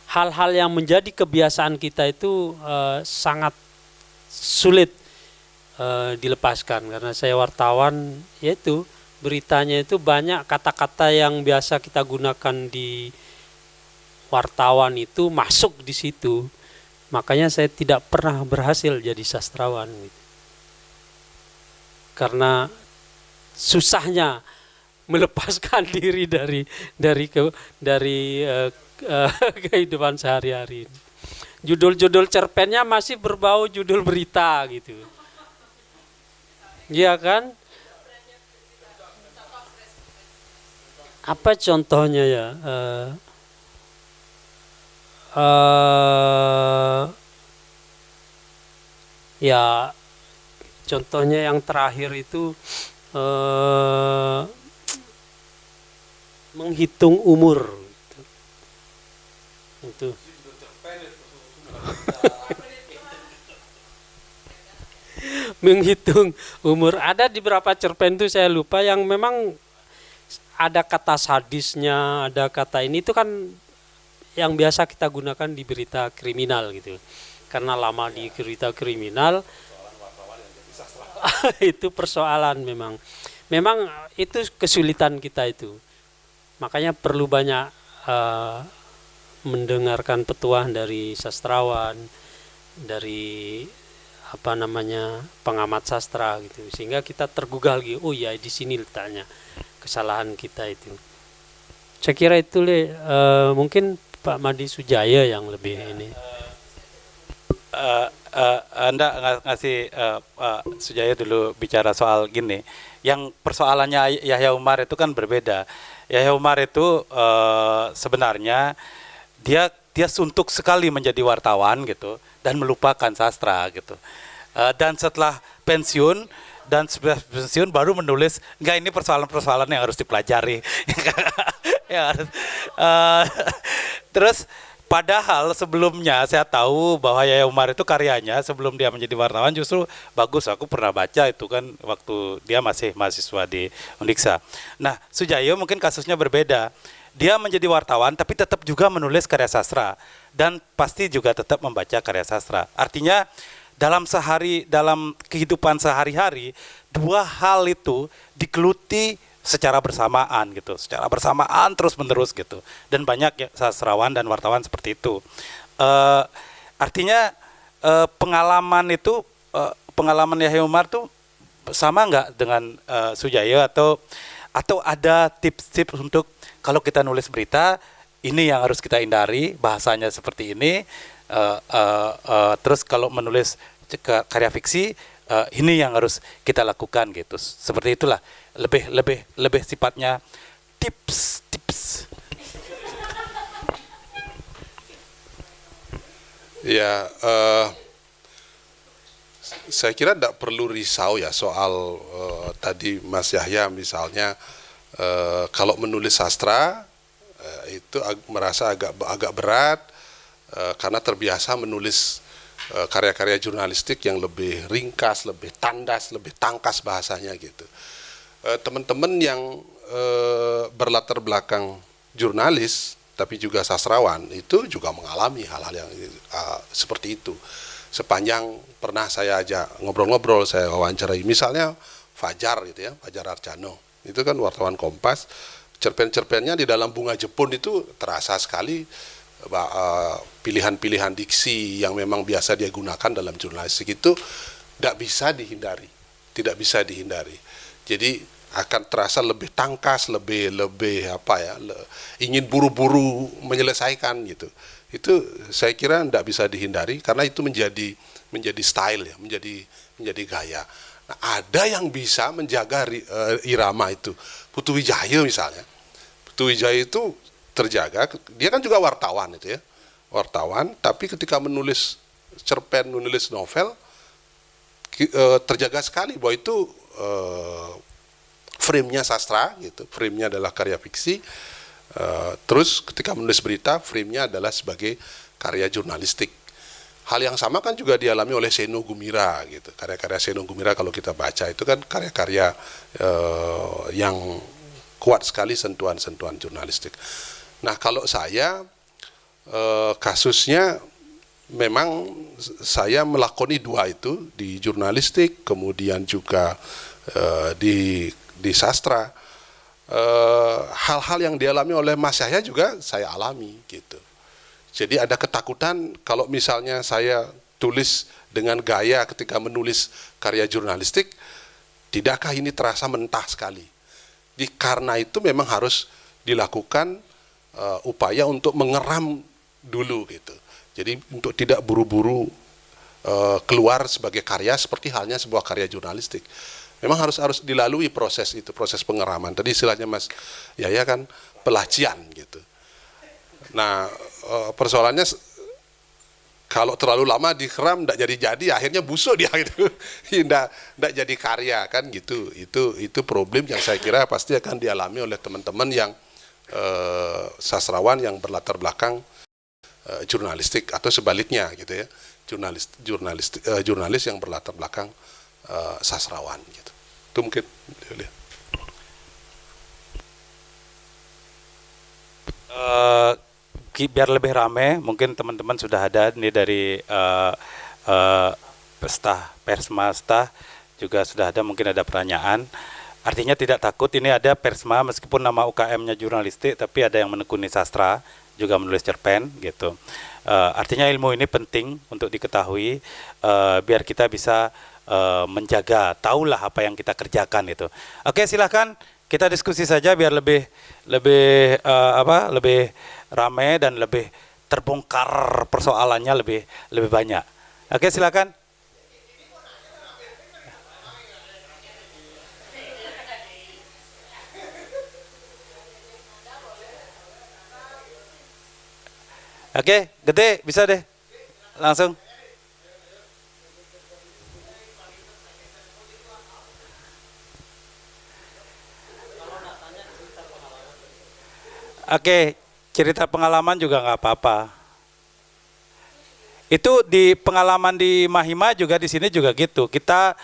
hal-hal yang menjadi kebiasaan kita itu sangat sulit dilepaskan. Karena saya wartawan, yaitu beritanya itu banyak kata-kata yang biasa kita gunakan di wartawan itu masuk di situ. Makanya saya tidak pernah berhasil jadi sastrawan gitu. Karena susahnya melepaskan diri dari kehidupan sehari-hari. Judul-judul cerpennya masih berbau judul berita gitu. Iya kan? Apa contohnya ya? Ya contohnya yang terakhir itu menghitung umur. Itu. Menghitung umur. Ada di beberapa cerpen itu saya lupa yang memang ada kata sadisnya, ada kata ini, itu kan yang biasa kita gunakan di berita kriminal gitu. Karena lama di berita kriminal itu persoalan memang. Memang itu kesulitan kita itu. Makanya perlu banyak mendengarkan petuah dari sastrawan, dari pengamat sastra gitu, sehingga kita tergugah lagi, oh ya di sini letaknya kesalahan kita itu. Saya kira itu mungkin Pak Madi Sujaya yang lebih ini. Anda ngasih Sujaya dulu bicara soal gini, Yang persoalannya Yahya Umar itu kan berbeda. Yahya Umar itu sebenarnya dia suntuk sekali menjadi wartawan gitu dan melupakan sastra gitu. Dan setelah pensiun baru menulis, enggak, ini persoalan-persoalan yang harus dipelajari. Ya, harus, terus padahal sebelumnya saya tahu bahwa Yahya Umar itu karyanya sebelum dia menjadi wartawan justru bagus. Aku pernah baca itu kan waktu dia masih mahasiswa di Undiksa. Nah, Sujayo mungkin kasusnya berbeda. Dia menjadi wartawan tapi tetap juga menulis karya sastra dan pasti juga tetap membaca karya sastra. Artinya dalam kehidupan sehari-hari, dua hal itu digeluti secara bersamaan gitu, secara bersamaan terus-menerus gitu. Dan banyak ya, sastrawan dan wartawan seperti itu. Artinya pengalaman Yahya Umar tuh sama nggak dengan Sujayo atau ada tips-tips untuk kalau kita nulis berita ini yang harus kita hindari, bahasanya seperti ini. Terus kalau menulis karya fiksi ini yang harus kita lakukan gitu. Seperti itulah, lebih sifatnya tips. Ya, saya kira tidak perlu risau ya soal tadi Mas Yahya misalnya kalau menulis sastra itu merasa agak berat. Karena terbiasa menulis karya-karya jurnalistik yang lebih ringkas, lebih tandas, lebih tangkas bahasanya gitu. Teman-teman yang berlatar belakang jurnalis tapi juga sastrawan itu juga mengalami hal-hal yang seperti itu. Sepanjang pernah saya ajak ngobrol-ngobrol, saya wawancarai misalnya Fajar gitu ya, Fajar Arjano. Itu kan wartawan Kompas, cerpen-cerpennya di dalam Bunga Jepun itu terasa sekali pilihan-pilihan diksi yang memang biasa dia gunakan dalam jurnalistik itu tidak bisa dihindari. Jadi akan terasa lebih tangkas, lebih ingin buru-buru menyelesaikan gitu. Itu saya kira tidak bisa dihindari karena itu menjadi style ya, menjadi gaya. Nah, ada yang bisa menjaga irama itu. Putu Wijaya misalnya. Putu Wijaya itu terjaga, dia kan juga wartawan itu ya, wartawan, tapi ketika menulis cerpen, menulis novel, terjaga sekali bahwa itu frame-nya sastra gitu, frame-nya adalah karya fiksi, terus ketika menulis berita, frame-nya adalah sebagai karya jurnalistik. Hal yang sama kan juga dialami oleh Seno Gumira gitu, karya-karya Seno Gumira kalau kita baca itu kan karya-karya yang kuat sekali sentuhan-sentuhan jurnalistik. Nah, kalau saya kasusnya memang saya melakoni dua itu di jurnalistik, kemudian juga di sastra. Hal-hal yang dialami oleh Mas Yahya juga saya alami gitu. Jadi ada ketakutan kalau misalnya saya tulis dengan gaya ketika menulis karya jurnalistik, tidakkah ini terasa mentah sekali? Karena itu memang harus dilakukan upaya untuk mengeram dulu gitu. Jadi untuk tidak buru-buru keluar sebagai karya seperti halnya sebuah karya jurnalistik. Memang harus dilalui proses itu, proses pengeraman. Tadi istilahnya Mas Yahya kan pelacian gitu. Nah, persoalannya kalau terlalu lama dikeram tidak jadi akhirnya busuk dia gitu. Tidak jadi karya kan gitu. Itu problem yang saya kira pasti akan dialami oleh teman-teman yang sastrawan yang berlatar belakang jurnalistik atau sebaliknya gitu ya, jurnalis yang berlatar belakang sastrawan gitu. Itu mungkin biar lebih ramai, mungkin teman-teman sudah ada nih dari Persma juga sudah ada, mungkin ada pertanyaan. Artinya tidak takut, ini ada Persma meskipun nama UKM-nya jurnalistik, tapi ada yang menekuni sastra, juga menulis cerpen gitu. Artinya ilmu ini penting untuk diketahui biar kita bisa menjaga, tahulah apa yang kita kerjakan itu. Oke, silahkan kita diskusi saja biar lebih ramai dan lebih terbongkar persoalannya lebih banyak. Oke, silakan. Oke, Gede bisa deh langsung. Oke, cerita pengalaman juga nggak apa-apa. Itu di pengalaman di Mahima juga di sini juga gitu. Kita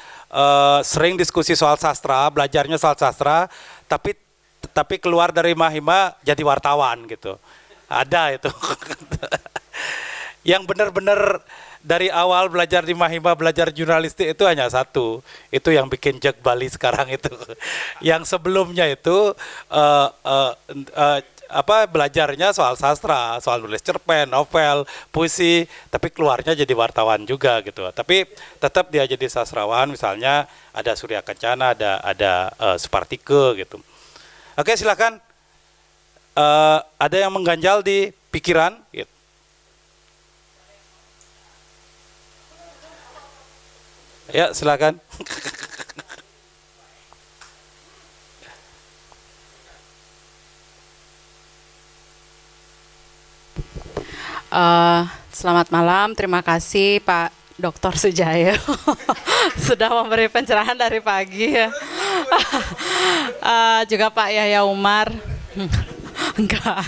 sering diskusi soal sastra, belajarnya soal sastra, tapi keluar dari Mahima jadi wartawan gitu. Ada itu. Yang benar-benar dari awal belajar di Mahima, belajar jurnalistik itu hanya satu. Itu yang bikin Jak Bali sekarang itu. Yang sebelumnya itu belajarnya soal sastra, soal nulis cerpen, novel, puisi, tapi keluarnya jadi wartawan juga gitu. Tapi tetap dia jadi sastrawan, misalnya ada Surya Kencana, ada Supartike gitu. Oke, silakan. Ada yang mengganjal di pikiran gitu. Ya, silakan. Selamat malam, terima kasih Pak Dr. Sujayo sudah memberi pencerahan dari pagi ya. Juga Pak Yahya Umar. Enggak.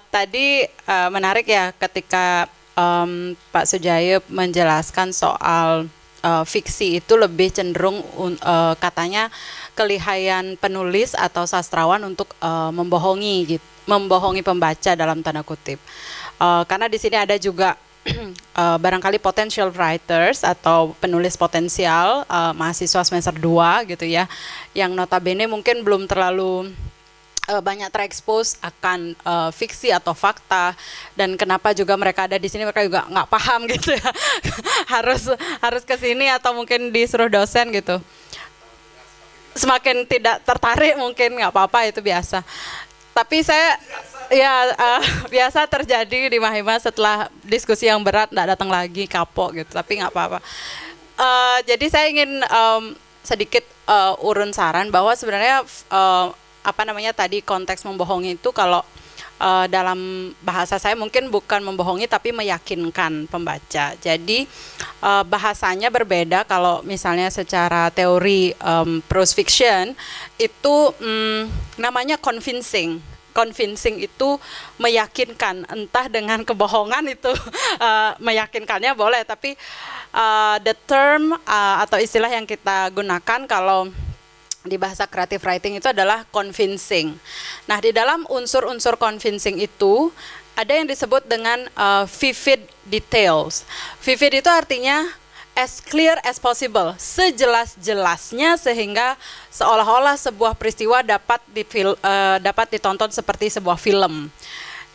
Tadi menarik ya ketika Pak Sujayo menjelaskan soal fiksi itu lebih cenderung katanya kelihayan penulis atau sastrawan untuk membohongi gitu, membohongi pembaca dalam tanda kutip. Karena di sini ada juga barangkali potential writers atau penulis potensial mahasiswa semester 2 gitu ya, yang notabene mungkin belum terlalu banyak terekspos akan fiksi atau fakta, dan kenapa juga mereka ada di sini, mereka juga nggak paham gitu ya. harus ke sini atau mungkin disuruh dosen gitu, semakin tidak tertarik mungkin, nggak apa-apa, itu biasa. Tapi saya biasa terjadi di Mahima, setelah diskusi yang berat nggak datang lagi, kapok gitu, tapi nggak apa-apa. Jadi saya ingin sedikit urun saran bahwa sebenarnya tadi konteks membohongi itu kalau dalam bahasa saya mungkin bukan membohongi tapi meyakinkan pembaca. Jadi bahasanya berbeda. Kalau misalnya secara teori prose fiction itu namanya convincing. Convincing itu meyakinkan, entah dengan kebohongan itu meyakinkannya boleh, tapi the term atau istilah yang kita gunakan kalau di bahasa creative writing itu adalah convincing. Nah, di dalam unsur-unsur convincing itu ada yang disebut dengan vivid details. Vivid itu artinya as clear as possible, sejelas-jelasnya sehingga seolah-olah sebuah peristiwa dapat ditonton seperti sebuah film.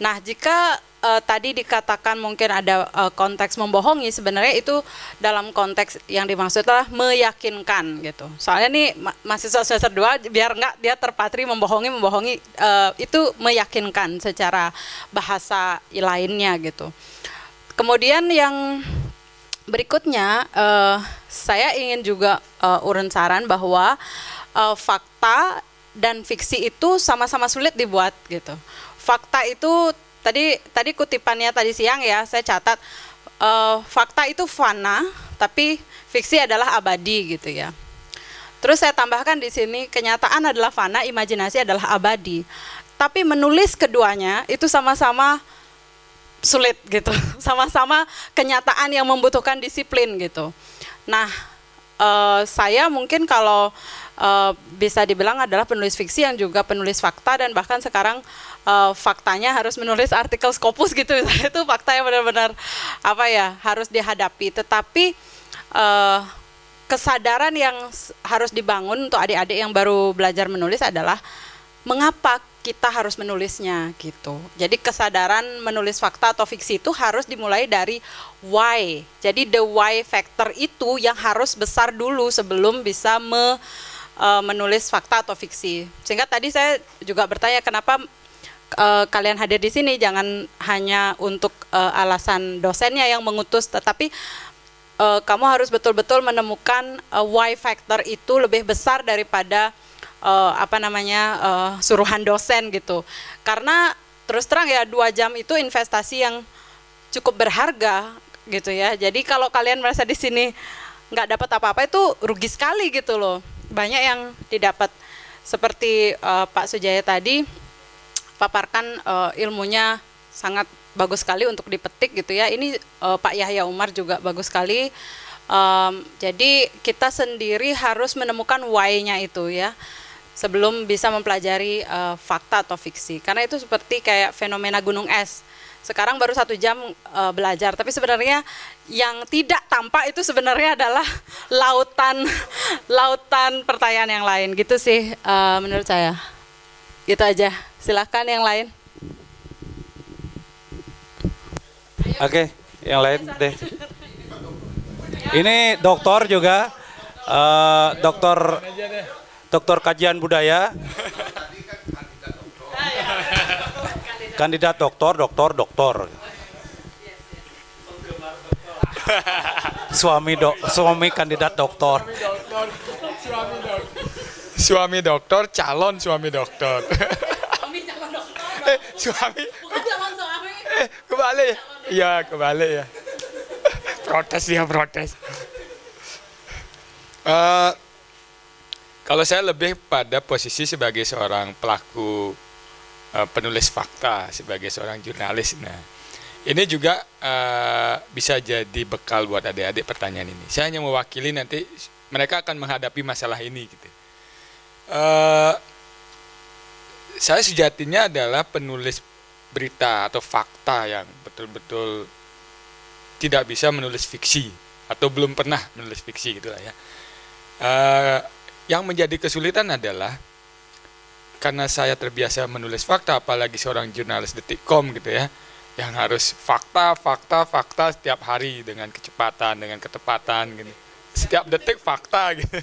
Nah, jika tadi dikatakan mungkin ada konteks membohongi, sebenarnya itu dalam konteks yang dimaksud adalah meyakinkan gitu. Soalnya nih mahasiswa semester 2 biar enggak dia terpatri membohongi itu meyakinkan secara bahasa lainnya gitu. Kemudian yang berikutnya saya ingin juga urun saran bahwa fakta dan fiksi itu sama-sama sulit dibuat gitu. Fakta itu tadi kutipannya tadi siang ya, saya catat fakta itu fana, tapi fiksi adalah abadi gitu ya. Terus saya tambahkan di sini, kenyataan adalah fana, imajinasi adalah abadi. Tapi menulis keduanya itu sama-sama sulit gitu, sama-sama kenyataan yang membutuhkan disiplin gitu. Nah, saya mungkin kalau bisa dibilang adalah penulis fiksi yang juga penulis fakta, dan bahkan sekarang faktanya harus menulis artikel Scopus gitu, misalnya itu fakta yang benar-benar harus dihadapi. Tetapi kesadaran yang harus dibangun untuk adik-adik yang baru belajar menulis adalah mengapa kita harus menulisnya gitu. Jadi kesadaran menulis fakta atau fiksi itu harus dimulai dari why. Jadi the why factor itu yang harus besar dulu sebelum bisa menulis fakta atau fiksi. Sehingga tadi saya juga bertanya kenapa kalian hadir di sini, jangan hanya untuk alasan dosennya yang mengutus, tetapi kamu harus betul-betul menemukan why factor itu lebih besar daripada suruhan dosen gitu. Karena terus terang ya 2 jam itu investasi yang cukup berharga gitu ya. Jadi kalau kalian merasa di sini nggak dapat apa-apa itu rugi sekali gitu loh. Banyak yang didapat seperti Pak Sujaya tadi paparkan ilmunya sangat bagus sekali untuk dipetik gitu ya. Ini Pak Yahya Umar juga bagus sekali. Jadi kita sendiri harus menemukan why-nya itu ya sebelum bisa mempelajari fakta atau fiksi. Karena itu seperti kayak fenomena gunung es. Sekarang baru 1 jam belajar, tapi sebenarnya yang tidak tampak itu sebenarnya adalah lautan pertanyaan yang lain gitu sih menurut saya. Gitu aja. Silakan yang lain. Oke, yang lain deh. Ini doktor juga, doktor kajian budaya, kandidat doktor. Suami kandidat doktor. Suami doktor, calon suami doktor. Suami. Kebalik. Iya, kebalik ya. Protes. Kalau saya lebih pada posisi sebagai seorang pelaku penulis fakta, sebagai seorang jurnalis. Nah, ini juga bisa jadi bekal buat adik-adik pertanyaan ini. Saya hanya mewakili, nanti mereka akan menghadapi masalah ini gitu. Saya sejatinya adalah penulis berita atau fakta yang betul-betul tidak bisa menulis fiksi atau belum pernah menulis fiksi gitulah ya. Yang menjadi kesulitan adalah karena saya terbiasa menulis fakta, apalagi seorang jurnalis detik.com gitu ya, yang harus fakta setiap hari dengan kecepatan, dengan ketepatan gitu. Setiap detik fakta gitu.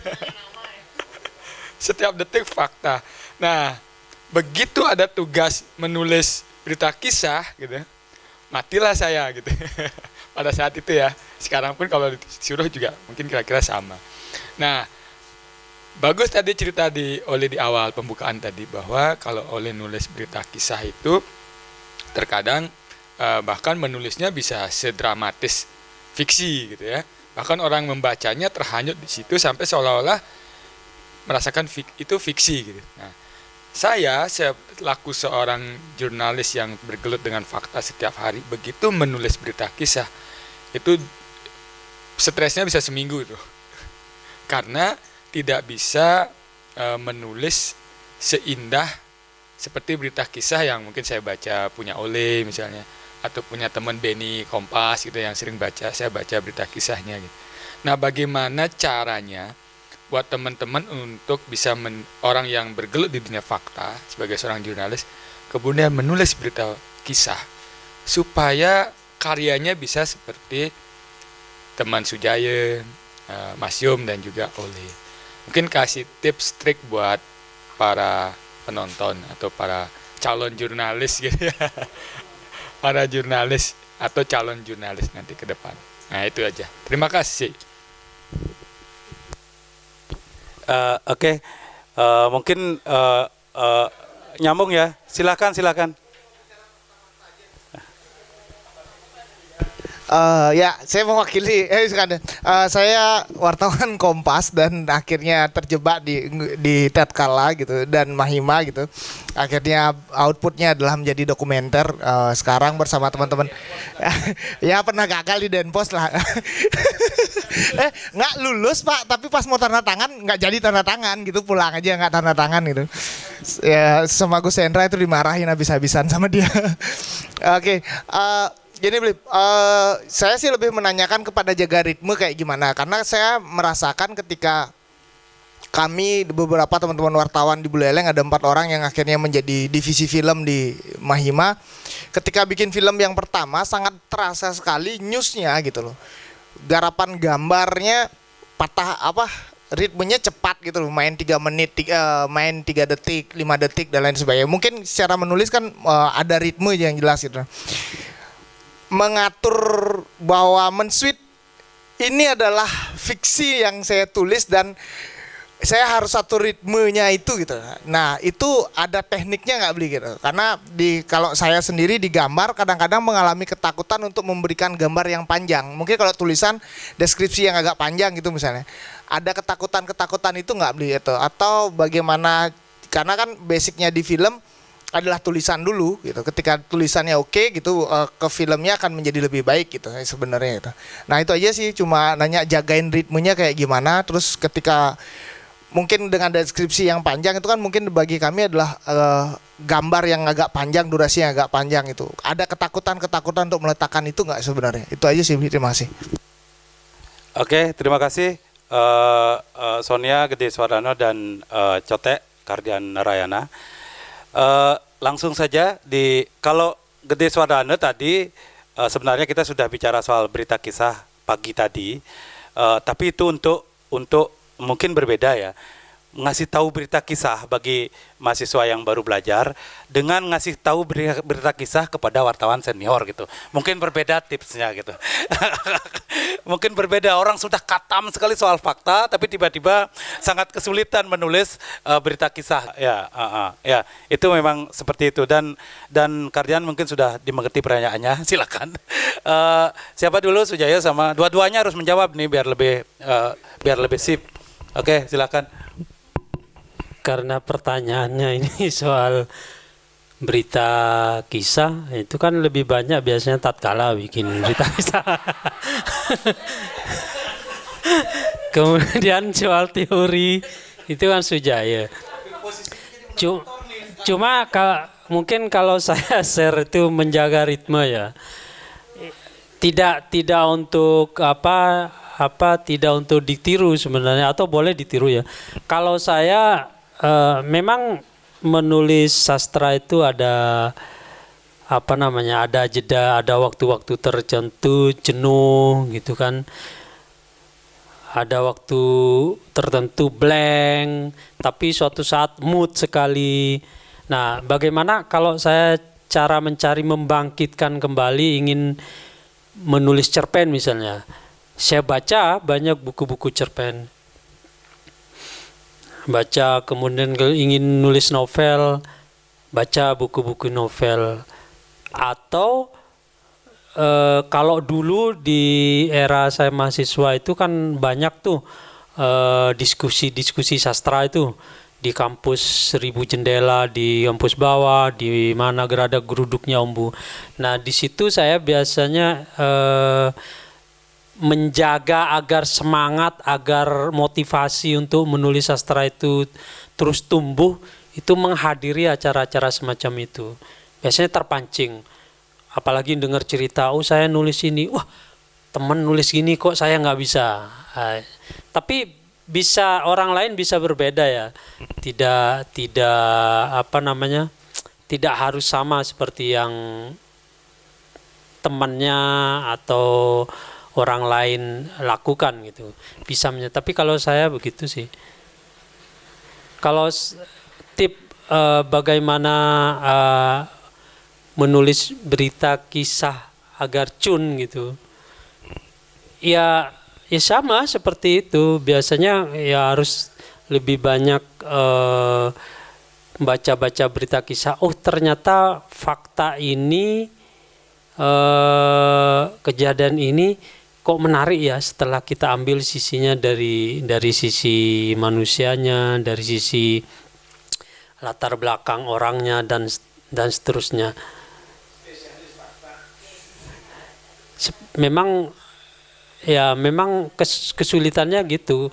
Setiap detik fakta. Nah, begitu ada tugas menulis berita kisah gitu, matilah saya gitu. Pada saat itu ya. Sekarang pun kalau disuruh juga mungkin kira-kira sama. Nah, bagus tadi cerita oleh di awal pembukaan tadi bahwa kalau oleh nulis berita kisah itu terkadang bahkan menulisnya bisa sedramatis fiksi gitu ya. Bahkan orang membacanya terhanyut di situ sampai seolah-olah merasakan itu fiksi gitu. Nah, saya selaku seorang jurnalis yang bergelut dengan fakta setiap hari, begitu menulis berita kisah itu stresnya bisa seminggu itu. Karena tidak bisa menulis seindah seperti berita kisah yang mungkin saya baca punya Ole misalnya, atau punya teman Benny Kompas gitu yang sering saya baca berita kisahnya gitu. Nah, bagaimana caranya buat teman-teman untuk bisa orang yang bergelut di dunia fakta sebagai seorang jurnalis kemudian menulis berita kisah supaya karyanya bisa seperti teman Sujaya, Mas Yum dan juga Ole. Mungkin kasih tips trik buat para penonton atau para calon jurnalis gitu ya. Para jurnalis atau calon jurnalis nanti ke depan. Nah, itu aja. Terima kasih. Oke. Mungkin nyambung ya. Silakan. Ya, saya mewakili. Saya wartawan Kompas dan akhirnya terjebak di Tatkala gitu dan Mahima gitu. Akhirnya outputnya adalah menjadi dokumenter. Sekarang bersama teman-teman. Ya pernah gagal di Denpos lah. Nggak lulus Pak, tapi pas mau tanda tangan nggak jadi tanda tangan gitu, pulang aja nggak tanda tangan gitu. Ya sama Gus Hendra itu dimarahin habis-habisan sama dia. Oke. Gini Blip, saya sih lebih menanyakan kepada jaga ritme kayak gimana. Karena saya merasakan ketika kami beberapa teman-teman wartawan di Buleleng ada 4 orang yang akhirnya menjadi divisi film di Mahima. Ketika bikin film yang pertama sangat terasa sekali newsnya gitu loh. Garapan gambarnya ritmenya cepat gitu loh, main 3 menit, main 3 detik, 5 detik dan lain sebagainya. Mungkin secara menulis kan ada ritme yang jelas gitu. Mengatur bahwa men-switch ini adalah fiksi yang saya tulis dan saya harus satu ritmenya itu gitu. Nah itu ada tekniknya nggak beli gitu? Karena kalau saya sendiri di gambar kadang-kadang mengalami ketakutan untuk memberikan gambar yang panjang. Mungkin kalau tulisan deskripsi yang agak panjang gitu misalnya, ada ketakutan itu nggak beli itu? Atau bagaimana? Karena kan basicnya di film adalah tulisan dulu gitu. Ketika tulisannya oke gitu, ke filmnya akan menjadi lebih baik gitu sebenarnya gitu. Nah itu aja sih, cuma nanya jagain ritmenya kayak gimana. Terus ketika mungkin dengan deskripsi yang panjang itu kan mungkin bagi kami adalah gambar yang agak panjang, durasi yang agak panjang itu. Ada ketakutan untuk meletakkan itu nggak sebenarnya? Itu aja sih, terima kasih. Oke, terima kasih Sonia Gede Swardano dan Cote Kardian Narayana. Langsung saja kalau Gede Swardano tadi sebenarnya kita sudah bicara soal berita kisah pagi tadi, tapi itu untuk mungkin berbeda ya, ngasih tahu berita kisah bagi mahasiswa yang baru belajar dengan ngasih tahu berita kisah kepada wartawan senior gitu. Mungkin berbeda tipsnya gitu. Mungkin berbeda, orang sudah katam sekali soal fakta tapi tiba-tiba sangat kesulitan menulis berita kisah. Ya, itu memang seperti itu dan Kardian mungkin sudah dimengerti pertanyaannya. Silakan. Siapa dulu, Sujaya sama dua-duanya harus menjawab nih biar lebih sip. Oke, silakan. Karena pertanyaannya ini soal berita kisah, itu kan lebih banyak biasanya tatkala bikin berita kisah. Kemudian soal teori itu kan Sujaya. Cuma mungkin kalau saya share itu menjaga ritme ya. Tidak untuk tidak untuk ditiru sebenarnya, atau boleh ditiru ya. Kalau saya memang menulis sastra itu ada ada jeda, ada waktu-waktu tertentu jenuh gitu kan. Ada waktu tertentu blank, tapi suatu saat mood sekali. Nah, bagaimana kalau saya cara mencari membangkitkan kembali, ingin menulis cerpen misalnya. Saya baca banyak buku-buku cerpen, kemudian ingin nulis novel, baca buku-buku novel. Atau kalau dulu di era saya mahasiswa itu kan banyak tuh diskusi sastra itu di kampus 1000 Jendela, di kampus bawah, di mana Gerada Geruduknya Ombu. Nah di situ saya biasanya menjaga agar semangat, agar motivasi untuk menulis sastra itu terus tumbuh, itu menghadiri acara-acara semacam itu. Biasanya terpancing, apalagi dengar cerita, oh saya nulis ini, wah teman nulis gini kok saya nggak bisa. Tapi bisa, orang lain bisa berbeda ya, tidak tidak harus sama seperti yang temannya atau orang lain lakukan gitu, bisa tapi kalau saya begitu sih. Kalau tip bagaimana menulis berita kisah agar cun gitu, ya sama seperti itu. Biasanya ya harus lebih banyak baca-baca berita kisah. Oh ternyata fakta ini, kejadian ini kok menarik ya, setelah kita ambil sisinya dari sisi manusianya, dari sisi latar belakang orangnya dan seterusnya. Memang kesulitannya gitu.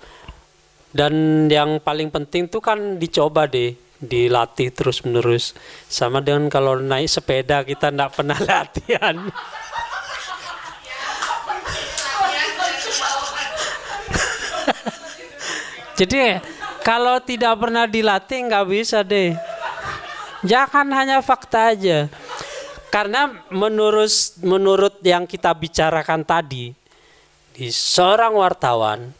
Dan yang paling penting tuh kan dicoba deh, dilatih terus menerus. Sama dengan kalau naik sepeda, kita enggak pernah latihan. Jadi kalau tidak pernah dilatih nggak bisa deh. Jangan hanya fakta aja. Karena menurut yang kita bicarakan tadi, di seorang wartawan,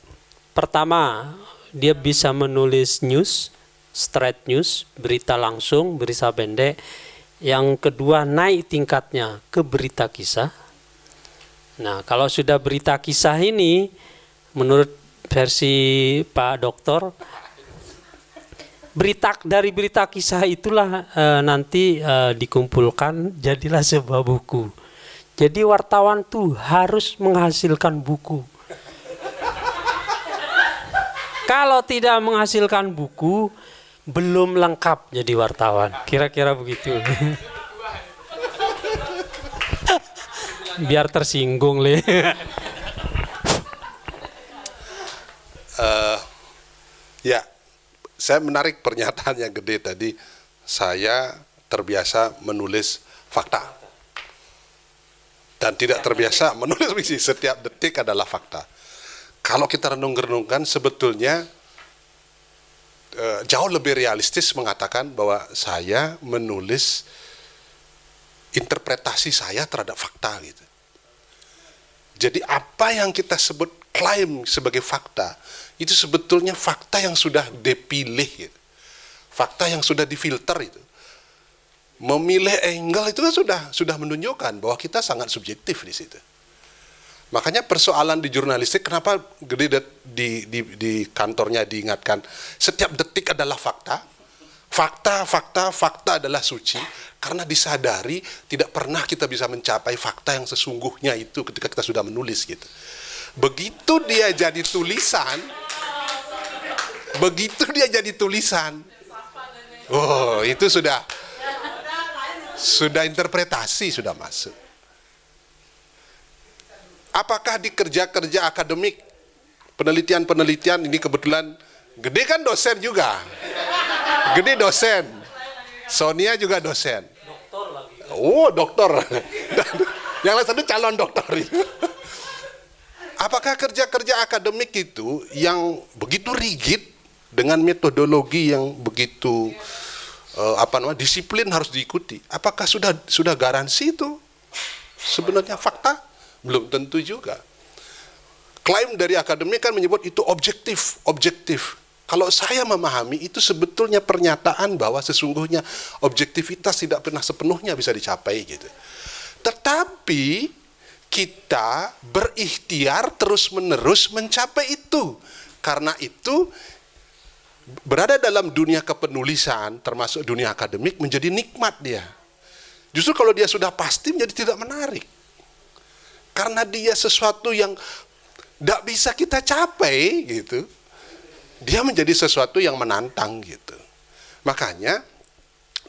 pertama dia bisa menulis news, straight news, berita langsung, berita pendek. Yang kedua naik tingkatnya ke berita kisah. Nah kalau sudah berita kisah ini, menurut versi Pak Doktor, Dari berita kisah itulah nanti dikumpulkan jadilah sebuah buku. Jadi wartawan tuh harus menghasilkan buku. Kalau tidak menghasilkan buku, belum lengkap jadi wartawan. Kira-kira begitu. Biar tersinggung, Le. Ya, saya menarik pernyataan yang gede tadi. Saya terbiasa menulis fakta dan tidak terbiasa menulis fiksi. Setiap detik adalah fakta. Kalau kita renung-renungkan, sebetulnya jauh lebih realistis mengatakan bahwa saya menulis interpretasi saya terhadap fakta gitu. Jadi apa yang kita sebut klaim sebagai fakta itu sebetulnya fakta yang sudah dipilih gitu. Fakta yang sudah difilter itu. Memilih angle itu kan sudah menunjukkan bahwa kita sangat subjektif di situ. Makanya persoalan di jurnalistik, kenapa gede di kantornya diingatkan setiap detik adalah fakta. Fakta adalah suci, karena disadari tidak pernah kita bisa mencapai fakta yang sesungguhnya itu ketika kita sudah menulis gitu. Begitu dia jadi tulisan, oh itu sudah interpretasi, sudah masuk. Apakah di kerja-kerja akademik, penelitian ini kebetulan gede kan dosen juga. Gede dosen. Sonia juga dosen. Doktor lagi. Oh, doktor. Yang lain satu calon doktor itu. Apakah kerja-kerja akademik itu yang begitu rigid dengan metodologi yang begitu disiplin harus diikuti? Apakah sudah garansi itu sebenarnya fakta? Belum tentu juga. Klaim dari akademik kan menyebut itu objektif. Kalau saya memahami itu sebetulnya pernyataan bahwa sesungguhnya objektivitas tidak pernah sepenuhnya bisa dicapai gitu. Tetapi kita berikhtiar terus-menerus mencapai itu. Karena itu berada dalam dunia kepenulisan termasuk dunia akademik menjadi nikmat dia. Justru kalau dia sudah pasti menjadi tidak menarik. Karena dia sesuatu yang tidak bisa kita capai gitu, dia menjadi sesuatu yang menantang gitu. Makanya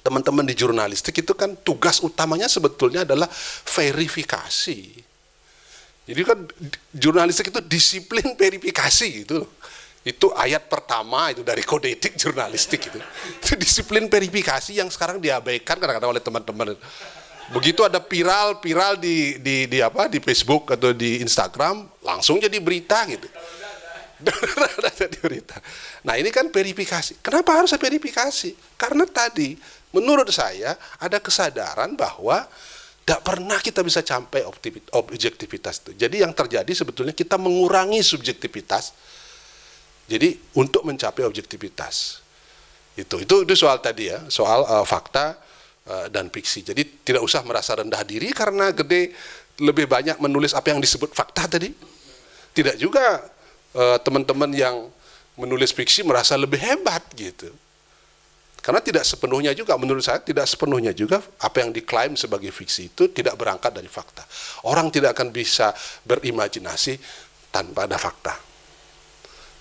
teman-teman di jurnalistik itu kan tugas utamanya sebetulnya adalah verifikasi. Jadi kan jurnalistik itu disiplin verifikasi gitu. Itu ayat pertama itu dari kode etik jurnalistik itu. Itu disiplin verifikasi yang sekarang diabaikan kadang-kadang oleh teman-teman. Begitu ada viral di Facebook atau di Instagram, langsung jadi berita gitu. Jadi berita. Nah ini kan verifikasi. Kenapa harus verifikasi? Karena tadi menurut saya ada kesadaran bahwa tidak pernah kita bisa capai objektivitas itu. Jadi yang terjadi sebetulnya kita mengurangi subjektivitas. Jadi untuk mencapai objektivitas. Itu soal tadi ya, soal fakta dan fiksi. Jadi tidak usah merasa rendah diri karena gede lebih banyak menulis apa yang disebut fakta tadi. Tidak juga teman-teman yang menulis fiksi merasa lebih hebat gitu. Karena tidak sepenuhnya juga, menurut saya tidak sepenuhnya juga apa yang diklaim sebagai fiksi itu tidak berangkat dari fakta. Orang tidak akan bisa berimajinasi tanpa ada fakta.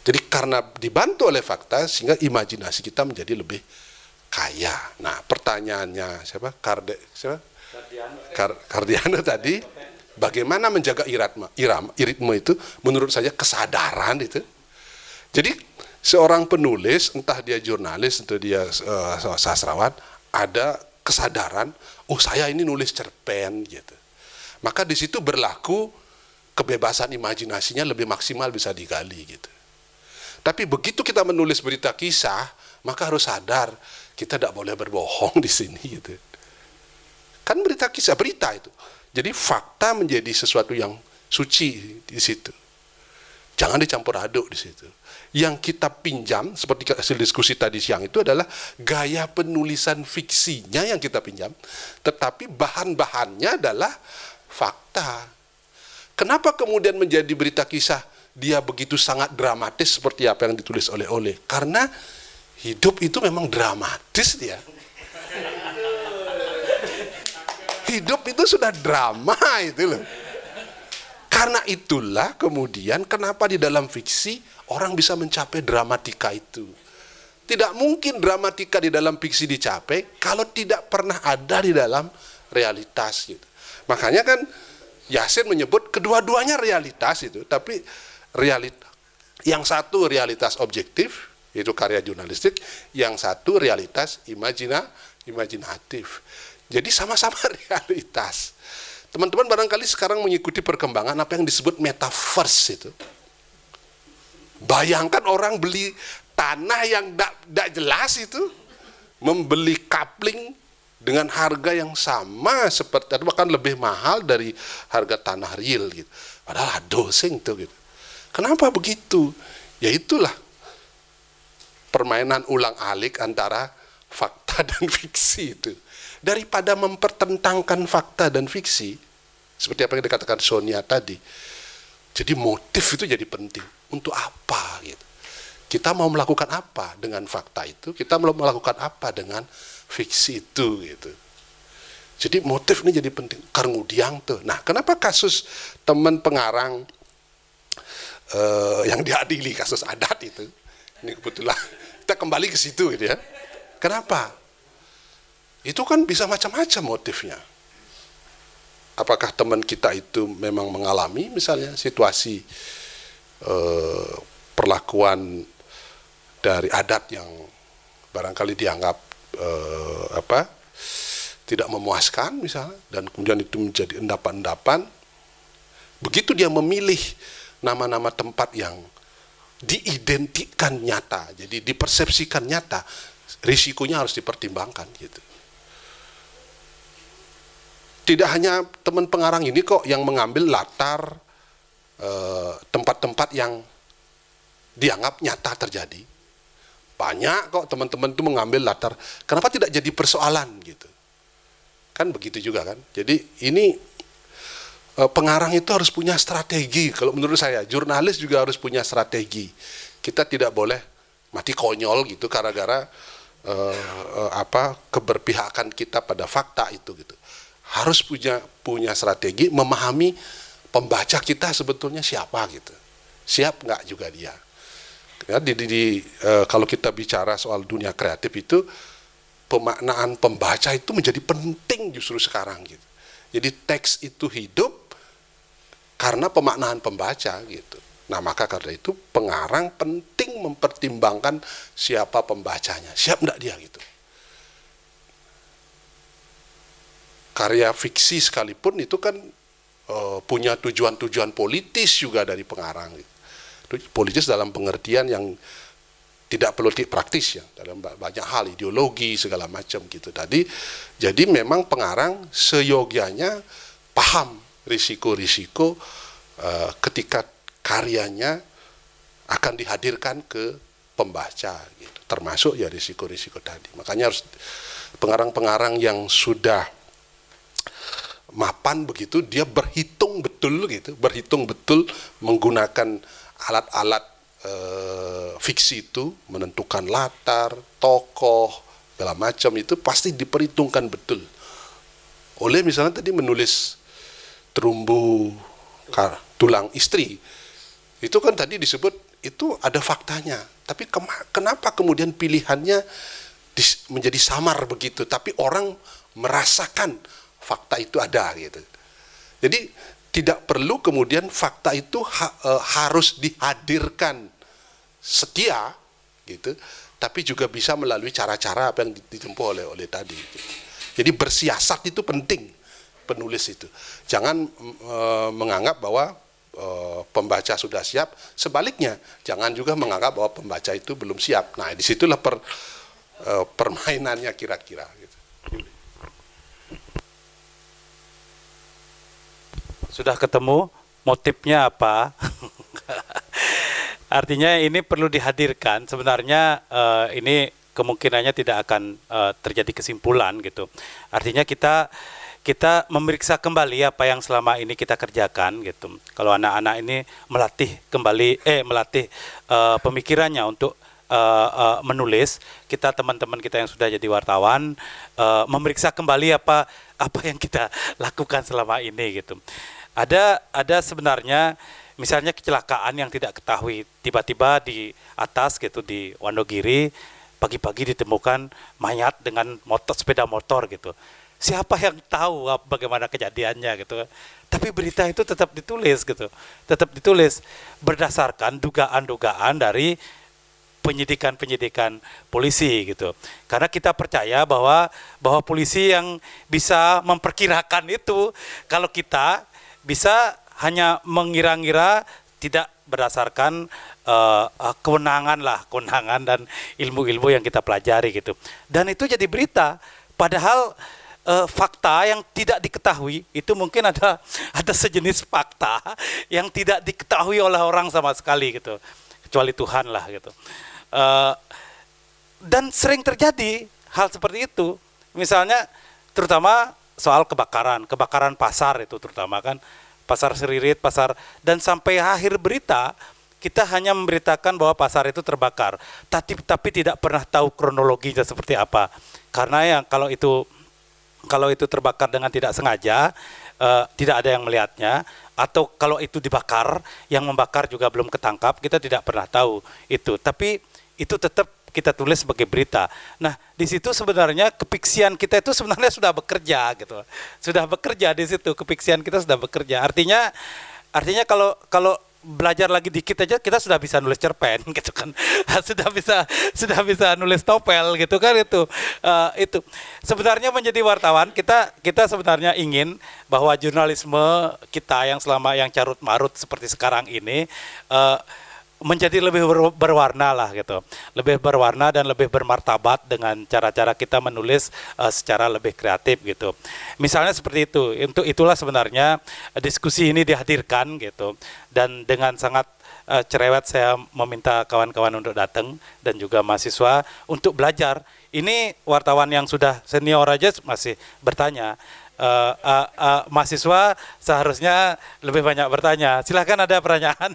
Jadi karena dibantu oleh fakta sehingga imajinasi kita menjadi lebih kaya. Nah, pertanyaannya Kardiano tadi, bagaimana menjaga ritme itu? Menurut saya kesadaran itu. Jadi seorang penulis, entah dia jurnalis, entah dia sastrawan, ada kesadaran, oh saya ini nulis cerpen gitu. Maka di situ berlaku kebebasan imajinasinya lebih maksimal bisa digali gitu. Tapi begitu kita menulis berita kisah, maka harus sadar kita tidak boleh berbohong di sini gitu. Kan berita kisah, berita itu. Jadi fakta menjadi sesuatu yang suci di situ. Jangan dicampur aduk di situ. Yang kita pinjam, seperti hasil diskusi tadi siang itu adalah gaya penulisan fiksinya yang kita pinjam, tetapi bahan-bahannya adalah fakta. Kenapa kemudian menjadi berita kisah dia begitu sangat dramatis seperti apa yang ditulis oleh Karena Hidup itu memang dramatis ya. Hidup itu sudah drama itu loh. Karena itulah kemudian kenapa di dalam fiksi orang bisa mencapai dramatika itu. Tidak mungkin dramatika di dalam fiksi dicapai kalau tidak pernah ada di dalam realitas gitu. Makanya kan Yasin menyebut kedua-duanya realitas itu, tapi yang satu realitas objektif, itu karya jurnalistik, yang satu realitas imajinatif. Jadi sama-sama realitas. Teman-teman barangkali sekarang mengikuti perkembangan apa yang disebut metaverse itu. Bayangkan orang beli tanah yang tidak jelas itu, membeli coupling dengan harga yang sama seperti atau bahkan lebih mahal dari harga tanah real gitu. Padahal dosing tuh gitu. Kenapa begitu? Ya itulah permainan ulang-alik antara fakta dan fiksi itu. Daripada mempertentangkan fakta dan fiksi, seperti apa yang dikatakan Sonia tadi. Jadi motif itu jadi penting. Untuk apa gitu? Kita mau melakukan apa dengan fakta itu? Kita mau melakukan apa dengan fiksi itu gitu. Jadi motif ini jadi penting. Kemudian tuh. Nah, kenapa kasus teman pengarang yang diadili kasus adat itu? Ini kebetulan kita kembali ke situ gitu ya. Kenapa? Itu kan bisa macam-macam motifnya. Apakah teman kita itu memang mengalami misalnya situasi perlakuan dari adat yang barangkali dianggap tidak memuaskan misalnya, dan kemudian itu menjadi endapan-endapan. Begitu dia memilih nama-nama tempat yang diidentikan nyata, jadi dipersepsikan nyata, risikonya harus dipertimbangkan gitu. Tidak hanya teman pengarang ini kok yang mengambil latar tempat-tempat yang dianggap nyata terjadi. Banyak kok teman-teman itu mengambil latar. Kenapa tidak jadi persoalan gitu? Kan begitu juga kan. Jadi ini pengarang itu harus punya strategi. Kalau menurut saya, jurnalis juga harus punya strategi. Kita tidak boleh mati konyol gitu gara-gara keberpihakan kita pada fakta itu gitu. Harus punya strategi, memahami pembaca kita sebetulnya siapa gitu. Siap nggak juga dia. Ya, kalau kita bicara soal dunia kreatif itu, pemaknaan pembaca itu menjadi penting justru sekarang gitu. Jadi teks itu hidup karena pemaknaan pembaca gitu. Nah, maka karena itu pengarang penting mempertimbangkan siapa pembacanya. Siap nggak dia gitu. Karya fiksi sekalipun itu kan punya tujuan-tujuan politis juga dari pengarang. Politis dalam pengertian yang tidak politik praktis ya, dalam banyak hal, ideologi segala macam gitu tadi. Jadi memang pengarang seyogianya paham risiko-risiko ketika karyanya akan dihadirkan ke pembaca gitu. Termasuk ya risiko-risiko tadi. Makanya harus pengarang-pengarang yang sudah mapan begitu, dia berhitung betul gitu, berhitung betul menggunakan alat-alat fiksi itu, menentukan latar, tokoh, segala macam itu pasti diperhitungkan betul. Oleh misalnya tadi menulis terumbu tulang istri, itu kan tadi disebut itu ada faktanya, tapi kenapa kemudian pilihannya menjadi samar begitu, tapi orang merasakan fakta itu ada gitu. Jadi tidak perlu kemudian fakta itu harus dihadirkan setia gitu, tapi juga bisa melalui cara-cara apa yang ditempuh oleh tadi. Jadi bersiasat itu penting penulis itu. Jangan menganggap bahwa pembaca sudah siap, sebaliknya jangan juga menganggap bahwa pembaca itu belum siap. Nah, disitulah permainannya kira-kira gitu. Sudah ketemu motifnya apa? Artinya ini perlu dihadirkan. Sebenarnya ini kemungkinannya tidak akan terjadi kesimpulan gitu. Artinya kita memeriksa kembali apa yang selama ini kita kerjakan gitu. Kalau anak-anak ini melatih kembali melatih pemikirannya untuk menulis, kita teman-teman kita yang sudah jadi wartawan memeriksa kembali apa yang kita lakukan selama ini gitu. Ada sebenarnya misalnya kecelakaan yang tidak ketahui, tiba-tiba di atas gitu di Wonogiri pagi-pagi ditemukan mayat dengan sepeda motor gitu. Siapa yang tahu bagaimana kejadiannya gitu. Tapi berita itu tetap ditulis gitu. Tetap ditulis berdasarkan dugaan-dugaan dari penyidikan polisi gitu. Karena kita percaya bahwa polisi yang bisa memperkirakan itu, kalau kita bisa hanya mengira-ngira, tidak berdasarkan kewenangan dan ilmu-ilmu yang kita pelajari gitu. Dan itu jadi berita, padahal fakta yang tidak diketahui itu mungkin ada sejenis fakta yang tidak diketahui oleh orang sama sekali gitu, kecuali Tuhan lah gitu. Dan sering terjadi hal seperti itu, misalnya terutama soal kebakaran pasar itu terutama kan, pasar Seririt, dan sampai akhir berita kita hanya memberitakan bahwa pasar itu terbakar, tapi tidak pernah tahu kronologinya seperti apa. Karena yang kalau itu terbakar dengan tidak sengaja, tidak ada yang melihatnya, atau kalau itu dibakar, yang membakar juga belum ketangkap, kita tidak pernah tahu itu. Tapi itu tetap kita tulis sebagai berita. Nah, di situ sebenarnya kepiksian kita itu sebenarnya sudah bekerja gitu. Sudah bekerja di situ, kepiksian kita sudah bekerja. Artinya kalau belajar lagi dikit aja kita sudah bisa nulis cerpen gitu kan. sudah bisa nulis novel gitu kan itu. Itu. Sebenarnya menjadi wartawan kita sebenarnya ingin bahwa jurnalisme kita yang carut marut seperti sekarang ini menjadi lebih berwarna lah gitu, lebih berwarna dan lebih bermartabat dengan cara-cara kita menulis secara lebih kreatif gitu. Misalnya seperti itu. Untuk itulah sebenarnya diskusi ini dihadirkan gitu, dan dengan sangat cerewet saya meminta kawan-kawan untuk datang dan juga mahasiswa untuk belajar. Ini wartawan yang sudah senior aja masih bertanya. Mahasiswa seharusnya lebih banyak bertanya. Silakan, ada pertanyaan.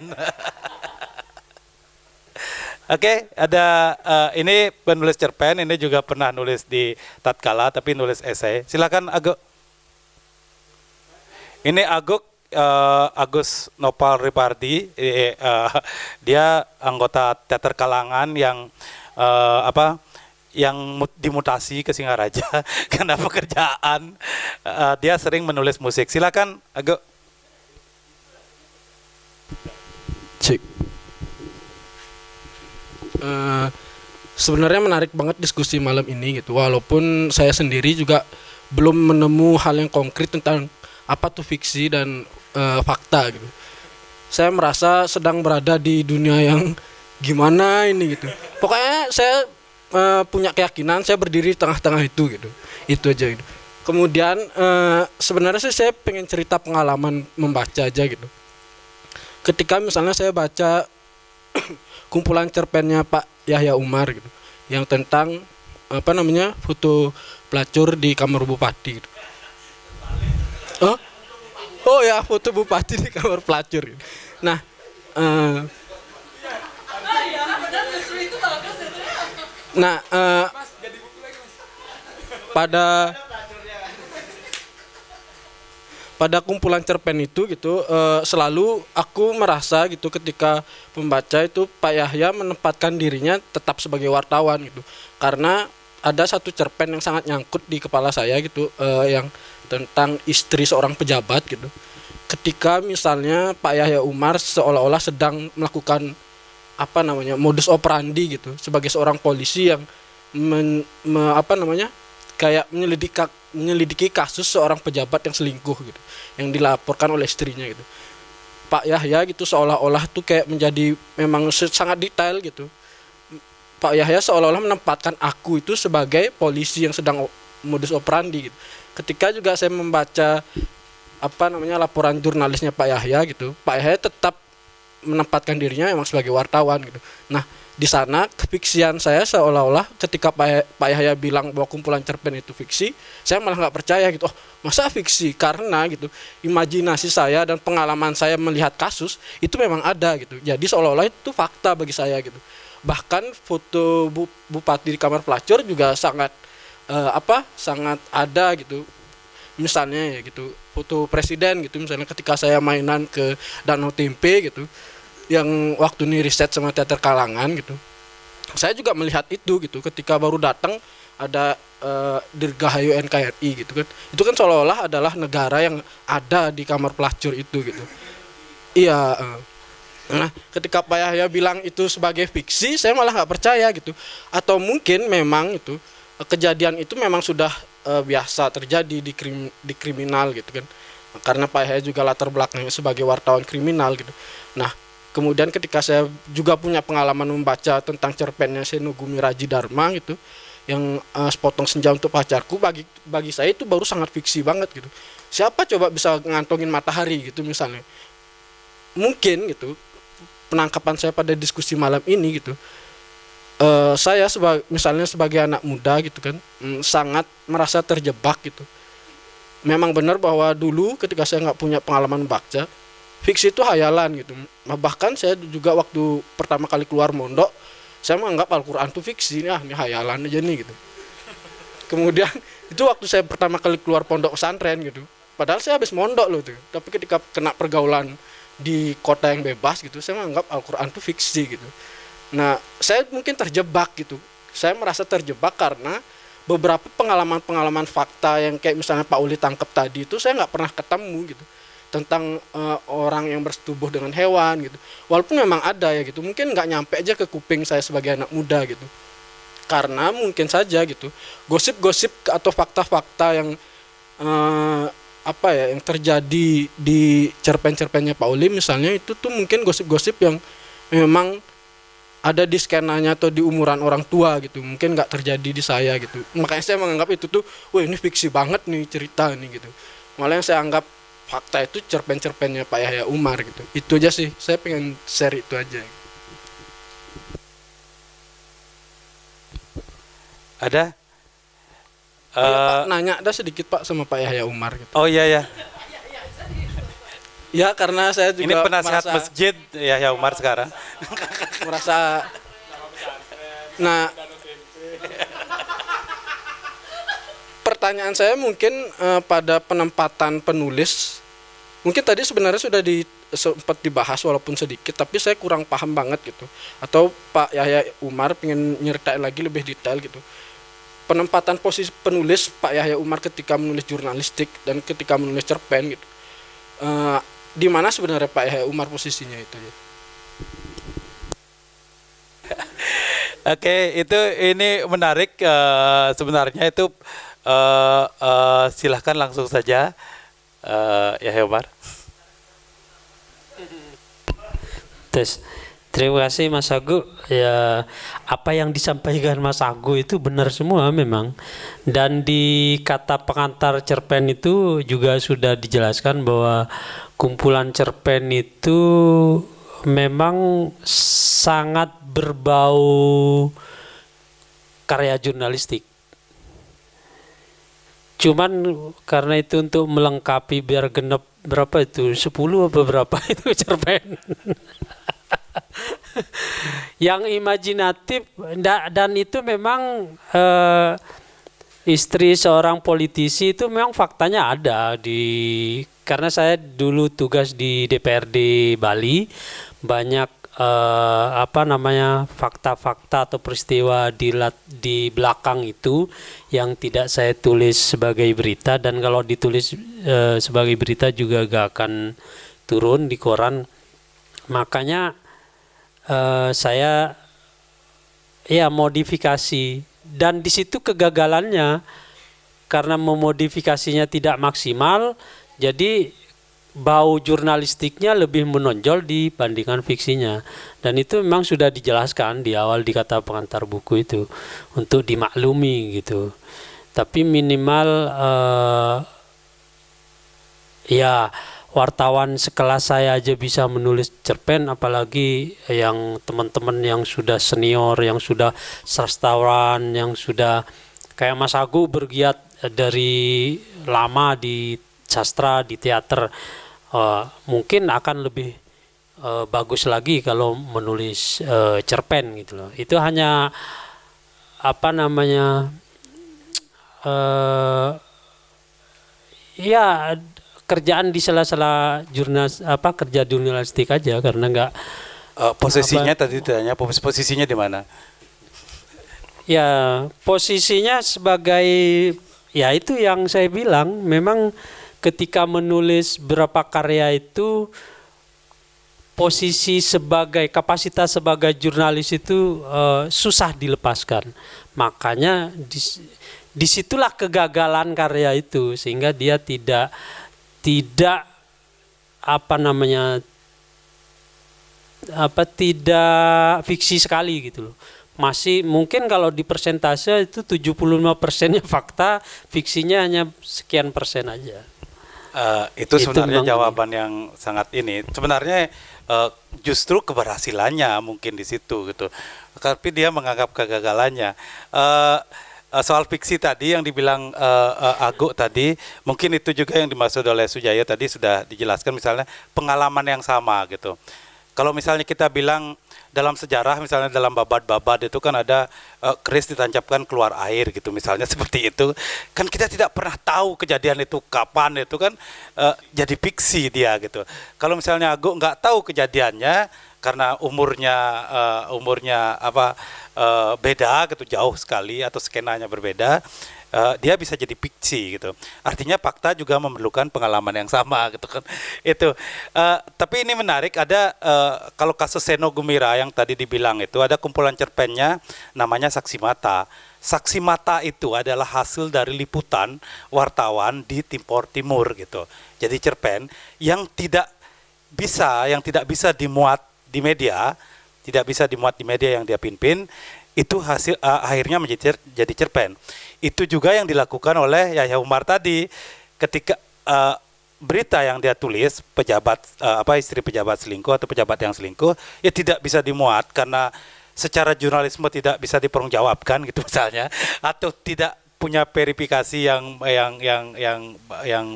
Oke, ada ini penulis cerpen, ini juga pernah nulis di Tatkala, tapi nulis esai. Silakan Aguk. Ini Agus Nopal Ripardi, dia anggota teater kalangan yang dimutasi ke Singaraja karena pekerjaan. Dia sering menulis musik. Silakan Aguk. Cik. Sebenarnya menarik banget diskusi malam ini gitu, walaupun saya sendiri juga belum menemu hal yang konkret tentang apa tuh fiksi dan fakta gitu. Saya merasa sedang berada di dunia yang gimana ini gitu. Pokoknya saya punya keyakinan saya berdiri di tengah-tengah itu gitu. Itu aja gitu. Kemudian sebenarnya sih saya pengen cerita pengalaman membaca aja gitu. Ketika misalnya saya baca kumpulan cerpennya Pak Yahya Umar gitu, yang tentang foto pelacur di kamar bupati gitu. Oh ya, foto bupati di kamar pelacur gitu. Nah, pada kumpulan cerpen itu gitu, selalu aku merasa gitu ketika membaca itu Pak Yahya menempatkan dirinya tetap sebagai wartawan gitu, karena ada satu cerpen yang sangat nyangkut di kepala saya gitu, yang tentang istri seorang pejabat gitu. Ketika misalnya Pak Yahya Umar seolah-olah sedang melakukan modus operandi gitu sebagai seorang polisi yang kayak menyelidiki kasus seorang pejabat yang selingkuh gitu, yang dilaporkan oleh istrinya gitu. Pak Yahya gitu seolah-olah tuh kayak menjadi memang sangat detail gitu. Pak Yahya seolah-olah menempatkan aku itu sebagai polisi yang sedang modus operandi gitu. Ketika juga saya membaca laporan jurnalisnya Pak Yahya gitu, Pak Yahya tetap menempatkan dirinya memang sebagai wartawan gitu. Nah, di sana kefiksian saya seolah-olah ketika Pak Yahya bilang bahwa kumpulan cerpen itu fiksi, saya malah nggak percaya gitu. Oh, masa fiksi? Karena gitu imajinasi saya dan pengalaman saya melihat kasus itu memang ada gitu. Jadi seolah-olah itu fakta bagi saya gitu. Bahkan foto bupati di kamar pelacur juga sangat sangat ada gitu. Misalnya ya gitu, foto presiden gitu, misalnya ketika saya mainan ke Danau Tempe gitu, yang waktu ini riset sama teater Kalangan gitu, saya juga melihat itu gitu, ketika baru datang ada Dirgahayu NKRI gitu kan, itu kan seolah-olah adalah negara yang ada di kamar pelacur itu gitu. Iya. Nah, ketika Pak Yahya bilang itu sebagai fiksi, saya malah nggak percaya gitu. Atau mungkin memang itu kejadian itu memang sudah biasa terjadi di kriminal gitu kan, karena Pak Yahya juga latar belakangnya sebagai wartawan kriminal gitu. Nah, kemudian ketika saya juga punya pengalaman membaca tentang cerpennya Senogumi Raji Dharma gitu, yang Sepotong Senja Untuk Pacarku, bagi saya itu baru sangat fiksi banget gitu. Siapa coba bisa ngantongin matahari gitu misalnya. Mungkin gitu penangkapan saya pada diskusi malam ini gitu, saya misalnya sebagai anak muda gitu kan, sangat merasa terjebak gitu. Memang benar bahwa dulu ketika saya nggak punya pengalaman baca, fiksi itu hayalan gitu. Bahkan saya juga waktu pertama kali keluar mondok, saya menganggap Al-Quran itu fiksi, ini hayalan aja nih gitu. Kemudian itu waktu saya pertama kali keluar pondok pesantren gitu, padahal saya habis mondok loh tuh. Tapi ketika kena pergaulan di kota yang bebas gitu, saya menganggap Al-Quran itu fiksi gitu. Nah, saya mungkin terjebak gitu. Saya merasa terjebak karena beberapa pengalaman-pengalaman fakta yang kayak misalnya Pak Uli tangkap tadi itu saya nggak pernah ketemu gitu, tentang orang yang bersetubuh dengan hewan gitu. Walaupun memang ada ya gitu, mungkin nggak nyampe aja ke kuping saya sebagai anak muda gitu. Karena mungkin saja gitu, gosip-gosip atau fakta-fakta yang yang terjadi di cerpen-cerpennya Pak Uli misalnya, itu tuh mungkin gosip-gosip yang memang ada di skenanya atau di umuran orang tua gitu, mungkin nggak terjadi di saya gitu. Makanya saya menganggap itu tuh, wah ini fiksi banget nih cerita nih gitu. Malah yang saya anggap fakta itu cerpen-cerpennya Pak Yahya Umar gitu. Itu aja sih, saya pengen share itu aja. Ada? Iya, Pak, nanya ada sedikit Pak sama Pak Yahya Umar gitu. Oh iya ya. Ya karena saya juga Ini penasehat masjid Yahya Umar sekarang. merasa. Nah, pertanyaan saya mungkin pada penempatan penulis, mungkin tadi sebenarnya sudah sempat dibahas walaupun sedikit, tapi saya kurang paham banget gitu. Atau Pak Yahya Umar pengen nyeritain lagi lebih detail gitu. Penempatan posisi penulis Pak Yahya Umar ketika menulis jurnalistik dan ketika menulis cerpen gitu. Di mana sebenarnya Pak Yahya Umar posisinya itu ya? Oke, ini menarik. Sebenarnya itu silahkan langsung saja Yahya Umar. Terima kasih Mas Agu. Ya, apa yang disampaikan Mas Agu itu benar semua memang. Dan di kata pengantar cerpen itu juga sudah dijelaskan bahwa kumpulan cerpen itu memang sangat berbau karya jurnalistik. Cuman karena itu untuk melengkapi biar genep berapa itu 10 apa berapa itu cerpen. Yang imajinatif dan itu memang istri seorang politisi itu memang faktanya ada karena saya dulu tugas di DPRD Bali, banyak fakta-fakta atau peristiwa di belakang itu yang tidak saya tulis sebagai berita, dan kalau ditulis sebagai berita juga gak akan turun di koran. Makanya saya ya modifikasi, dan di situ kegagalannya karena memodifikasinya tidak maksimal, jadi bau jurnalistiknya lebih menonjol dibandingkan fiksinya. Dan itu memang sudah dijelaskan di awal di kata pengantar buku itu untuk dimaklumi gitu. Tapi minimal ya wartawan sekelas saya aja bisa menulis cerpen, apalagi yang teman-teman yang sudah senior, yang sudah sastrawan, yang sudah kayak Mas Agu bergiat dari lama di sastra, di teater, mungkin akan lebih bagus lagi kalau menulis cerpen gitu loh. Itu hanya apa namanya ya kerjaan di sela-sela kerja jurnalistik aja karena nggak Posisinya tadi ditanya, posisinya di mana? ya posisinya sebagai ya itu yang saya bilang memang ketika menulis berapa karya itu posisi sebagai kapasitas sebagai jurnalis itu susah dilepaskan. Makanya disitulah kegagalan karya itu sehingga dia tidak tidak fiksi sekali gitu loh. Masih mungkin kalau di persentase itu 75%-nya fakta, fiksinya hanya sekian persen aja. Itu sebenarnya memang jawaban yang sangat ini. Sebenarnya justru keberhasilannya mungkin di situ gitu. Tapi dia menganggap kegagalannya. Soal fiksi tadi yang dibilang Ago tadi, mungkin itu juga yang dimaksud oleh Sujaya tadi sudah dijelaskan, misalnya pengalaman yang sama gitu. Kalau misalnya kita bilang dalam sejarah, misalnya dalam babad-babad itu kan ada keris ditancapkan keluar air gitu misalnya seperti itu, kan kita tidak pernah tahu kejadian itu kapan, itu kan jadi fiksi dia gitu. Kalau misalnya Ago nggak tahu kejadiannya karena umurnya beda gitu, jauh sekali atau skenanya berbeda, dia bisa jadi fiksi gitu. Artinya fakta juga memerlukan pengalaman yang sama gitu kan. Itu. Tapi ini menarik, ada kalau kasus Seno Gumira yang tadi dibilang itu ada kumpulan cerpennya namanya Saksi Mata. Saksi Mata itu adalah hasil dari liputan wartawan di Timor Timur gitu. Jadi cerpen yang tidak bisa dimuat di media, tidak bisa dimuat di media yang dia pimpin, itu hasil akhirnya jadi cerpen. Itu juga yang dilakukan oleh Yahya Umar tadi ketika berita yang dia tulis pejabat istri pejabat selingkuh atau pejabat yang selingkuh ya tidak bisa dimuat karena secara jurnalisme tidak bisa dipertanggungjawabkan gitu misalnya, atau tidak punya verifikasi yang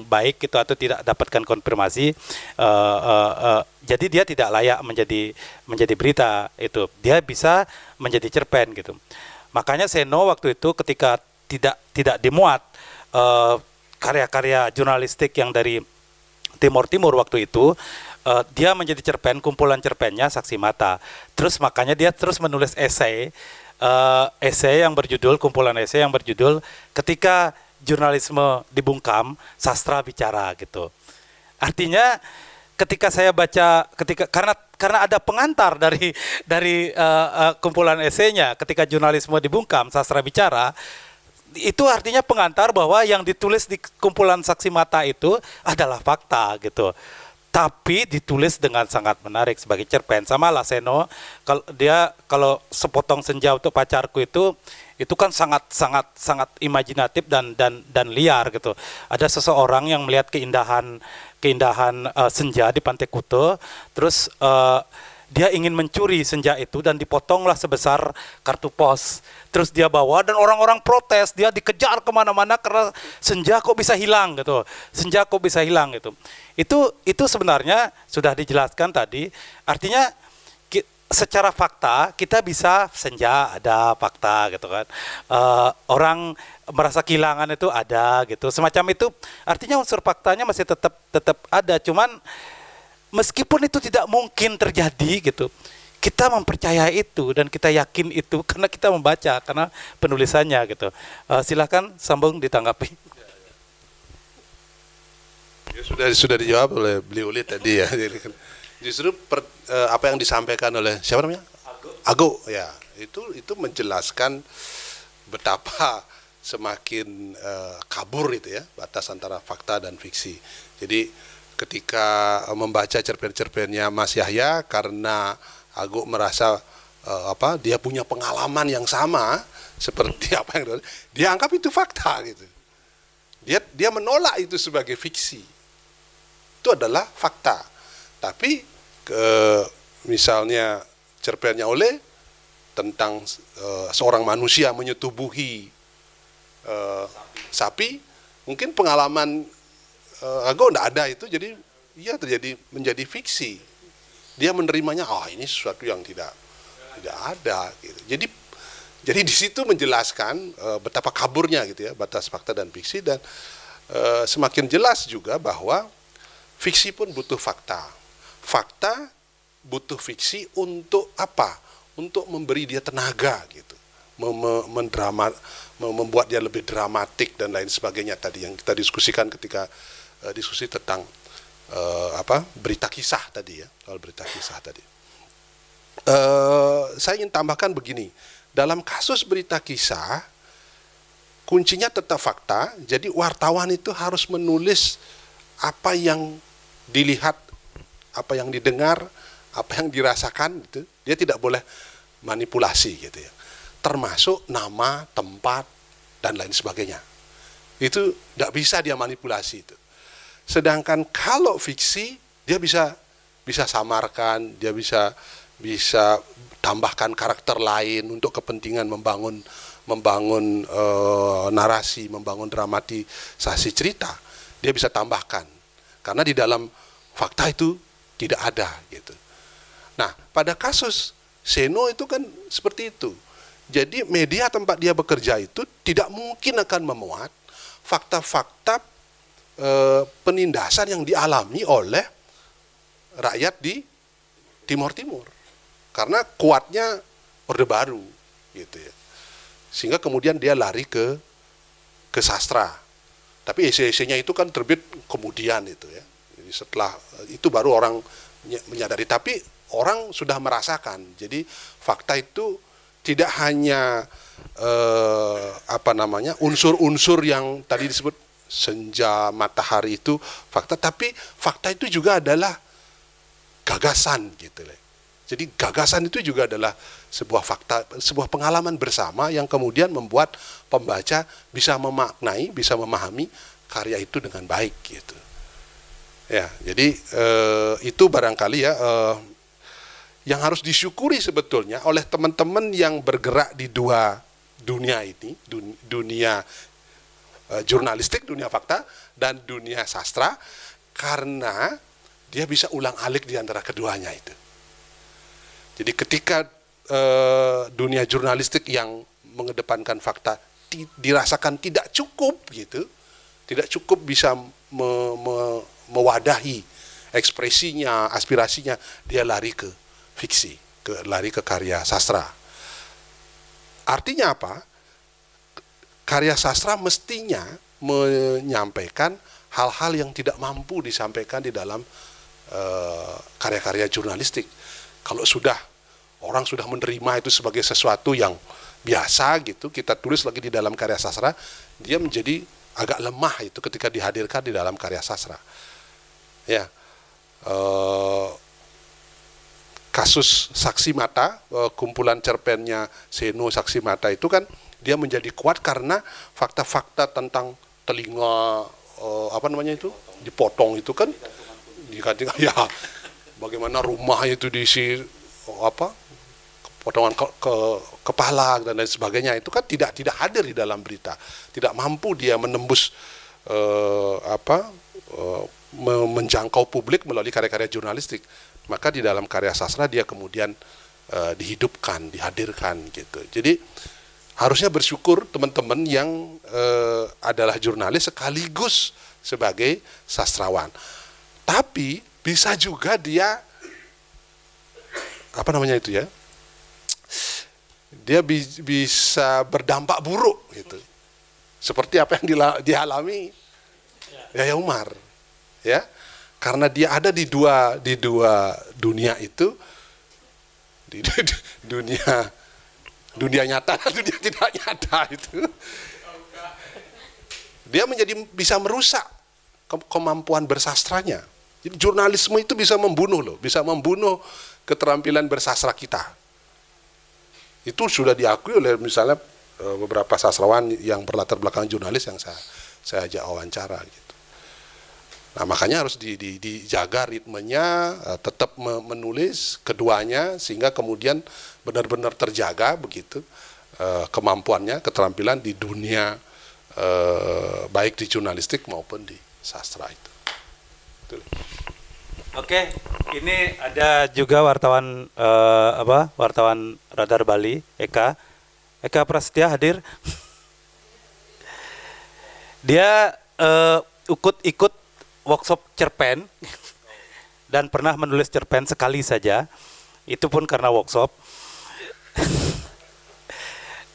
baik gitu, atau tidak dapatkan konfirmasi, jadi dia tidak layak menjadi berita itu, dia bisa menjadi cerpen gitu. Makanya Seno waktu itu ketika tidak dimuat karya-karya jurnalistik yang dari Timor Timur waktu itu, dia menjadi cerpen, kumpulan cerpennya Saksi Mata. Terus makanya dia terus menulis esai kumpulan esai yang berjudul Ketika Jurnalisme Dibungkam, Sastra Bicara gitu. Artinya ketika saya baca, karena ada pengantar dari kumpulan esainya Ketika Jurnalisme Dibungkam, Sastra Bicara, itu artinya pengantar bahwa yang ditulis di kumpulan Saksi Mata itu adalah fakta gitu, tapi ditulis dengan sangat menarik sebagai cerpen. Sama lah Seno, kalau Sepotong Senja Untuk Pacarku itu kan sangat imajinatif dan liar gitu. Ada seseorang yang melihat keindahan senja di Pantai Kuta, terus dia ingin mencuri senja itu dan dipotonglah sebesar kartu pos. Terus dia bawa dan orang-orang protes, dia dikejar kemana-mana karena senja kok bisa hilang gitu. Senja kok bisa hilang gitu. Itu sebenarnya sudah dijelaskan tadi. Artinya secara fakta kita bisa senja ada fakta gitu kan. Orang merasa kehilangan itu ada gitu. Semacam itu. Artinya unsur faktanya masih tetap ada. Cuman meskipun itu tidak mungkin terjadi gitu, kita mempercayai itu dan kita yakin itu karena kita membaca, karena penulisannya gitu. Silakan sambung ditanggapi. Ya, sudah dijawab oleh beliau tadi ya. Justru apa yang disampaikan oleh siapa namanya? Ago ya, itu menjelaskan betapa semakin kabur itu ya batas antara fakta dan fiksi. Jadi ketika membaca cerpen-cerpennya Mas Yahya, karena Ago merasa dia punya pengalaman yang sama seperti apa yang dia anggap itu fakta gitu. Dia menolak itu sebagai fiksi. Itu adalah fakta. Tapi misalnya cerpennya Oleh tentang seorang manusia menyetubuhi sapi, mungkin pengalaman Ago enggak ada itu, jadi menjadi fiksi. dia menerimanya, ini sesuatu yang tidak ada gitu. Jadi di situ menjelaskan betapa kaburnya gitu ya batas fakta dan fiksi, dan semakin jelas juga bahwa fiksi pun butuh fakta. Fakta butuh fiksi untuk apa? Untuk memberi dia tenaga gitu. Membuat dia lebih dramatik dan lain sebagainya tadi yang kita diskusikan ketika diskusi tentang berita kisah tadi ya, soal berita kisah tadi. Saya ingin tambahkan begini, dalam kasus berita kisah kuncinya tetap fakta. Jadi wartawan itu harus menulis apa yang dilihat, apa yang didengar, apa yang dirasakan gitu. Dia tidak boleh manipulasi gitu ya. Termasuk nama, tempat dan lain sebagainya. Itu tidak bisa dia manipulasi itu. Sedangkan kalau fiksi dia bisa samarkan, dia bisa tambahkan karakter lain untuk kepentingan membangun narasi, membangun dramatisasi cerita. Dia bisa tambahkan karena di dalam fakta itu tidak ada gitu. Nah, pada kasus Seno itu kan seperti itu. Jadi media tempat dia bekerja itu tidak mungkin akan memuat fakta-fakta penindasan yang dialami oleh rakyat di Timur Timur. Karena kuatnya Orde Baru gitu ya. Sehingga kemudian dia lari ke sastra. Tapi esai-esainya itu kan terbit kemudian itu ya. Jadi setelah itu baru orang menyadari, tapi orang sudah merasakan. Jadi fakta itu tidak hanya unsur-unsur yang tadi disebut senja, matahari itu fakta, tapi fakta itu juga adalah gagasan gitu loh. Jadi gagasan itu juga adalah sebuah fakta, sebuah pengalaman bersama yang kemudian membuat pembaca bisa memaknai, bisa memahami karya itu dengan baik gitu. Ya, jadi itu barangkali ya yang harus disyukuri sebetulnya oleh teman-teman yang bergerak di dua dunia ini, dunia jurnalistik, dunia fakta, dan dunia sastra, karena dia bisa ulang-alik di antara keduanya itu. Jadi ketika dunia jurnalistik yang mengedepankan fakta dirasakan tidak cukup gitu, tidak cukup bisa mewadahi ekspresinya, aspirasinya, dia lari ke fiksi, lari ke karya sastra. Artinya apa? Karya sastra mestinya menyampaikan hal-hal yang tidak mampu disampaikan di dalam karya-karya jurnalistik. Kalau orang sudah menerima itu sebagai sesuatu yang biasa gitu, kita tulis lagi di dalam karya sastra, dia menjadi agak lemah itu ketika dihadirkan di dalam karya sastra. Ya, kasus Saksi Mata, kumpulan cerpennya Seno Saksi Mata itu kan dia menjadi kuat karena fakta-fakta tentang telinga dipotong itu kan dikatakan ya bagaimana rumah itu diisi potongan kepala dan lain sebagainya, itu kan tidak hadir di dalam berita, tidak mampu dia menembus menjangkau publik melalui karya-karya jurnalistik. Maka di dalam karya sastra dia kemudian dihidupkan, dihadirkan gitu. Jadi harusnya bersyukur teman-teman yang adalah jurnalis sekaligus sebagai sastrawan. Tapi bisa juga dia dia bisa berdampak buruk gitu. Seperti apa yang dialami Yahya Umar. Ya. Karena dia ada di dua dunia itu, di dunia nyata dan dunia tidak nyata itu. Dia bisa merusak kemampuan bersastranya. Jadi jurnalisme itu bisa membunuh keterampilan bersastra kita. Itu sudah diakui oleh misalnya beberapa sastrawan yang berlatar belakang jurnalis yang saya ajak wawancara gitu. Nah, makanya harus dijaga ritmenya, tetap menulis keduanya sehingga kemudian benar-benar terjaga begitu kemampuannya, keterampilan di dunia baik di jurnalistik maupun di sastra itu. Oke. Ini ada juga wartawan wartawan Radar Bali, Eka Prasetya hadir. Dia ikut workshop cerpen dan pernah menulis cerpen sekali saja, itu pun karena workshop.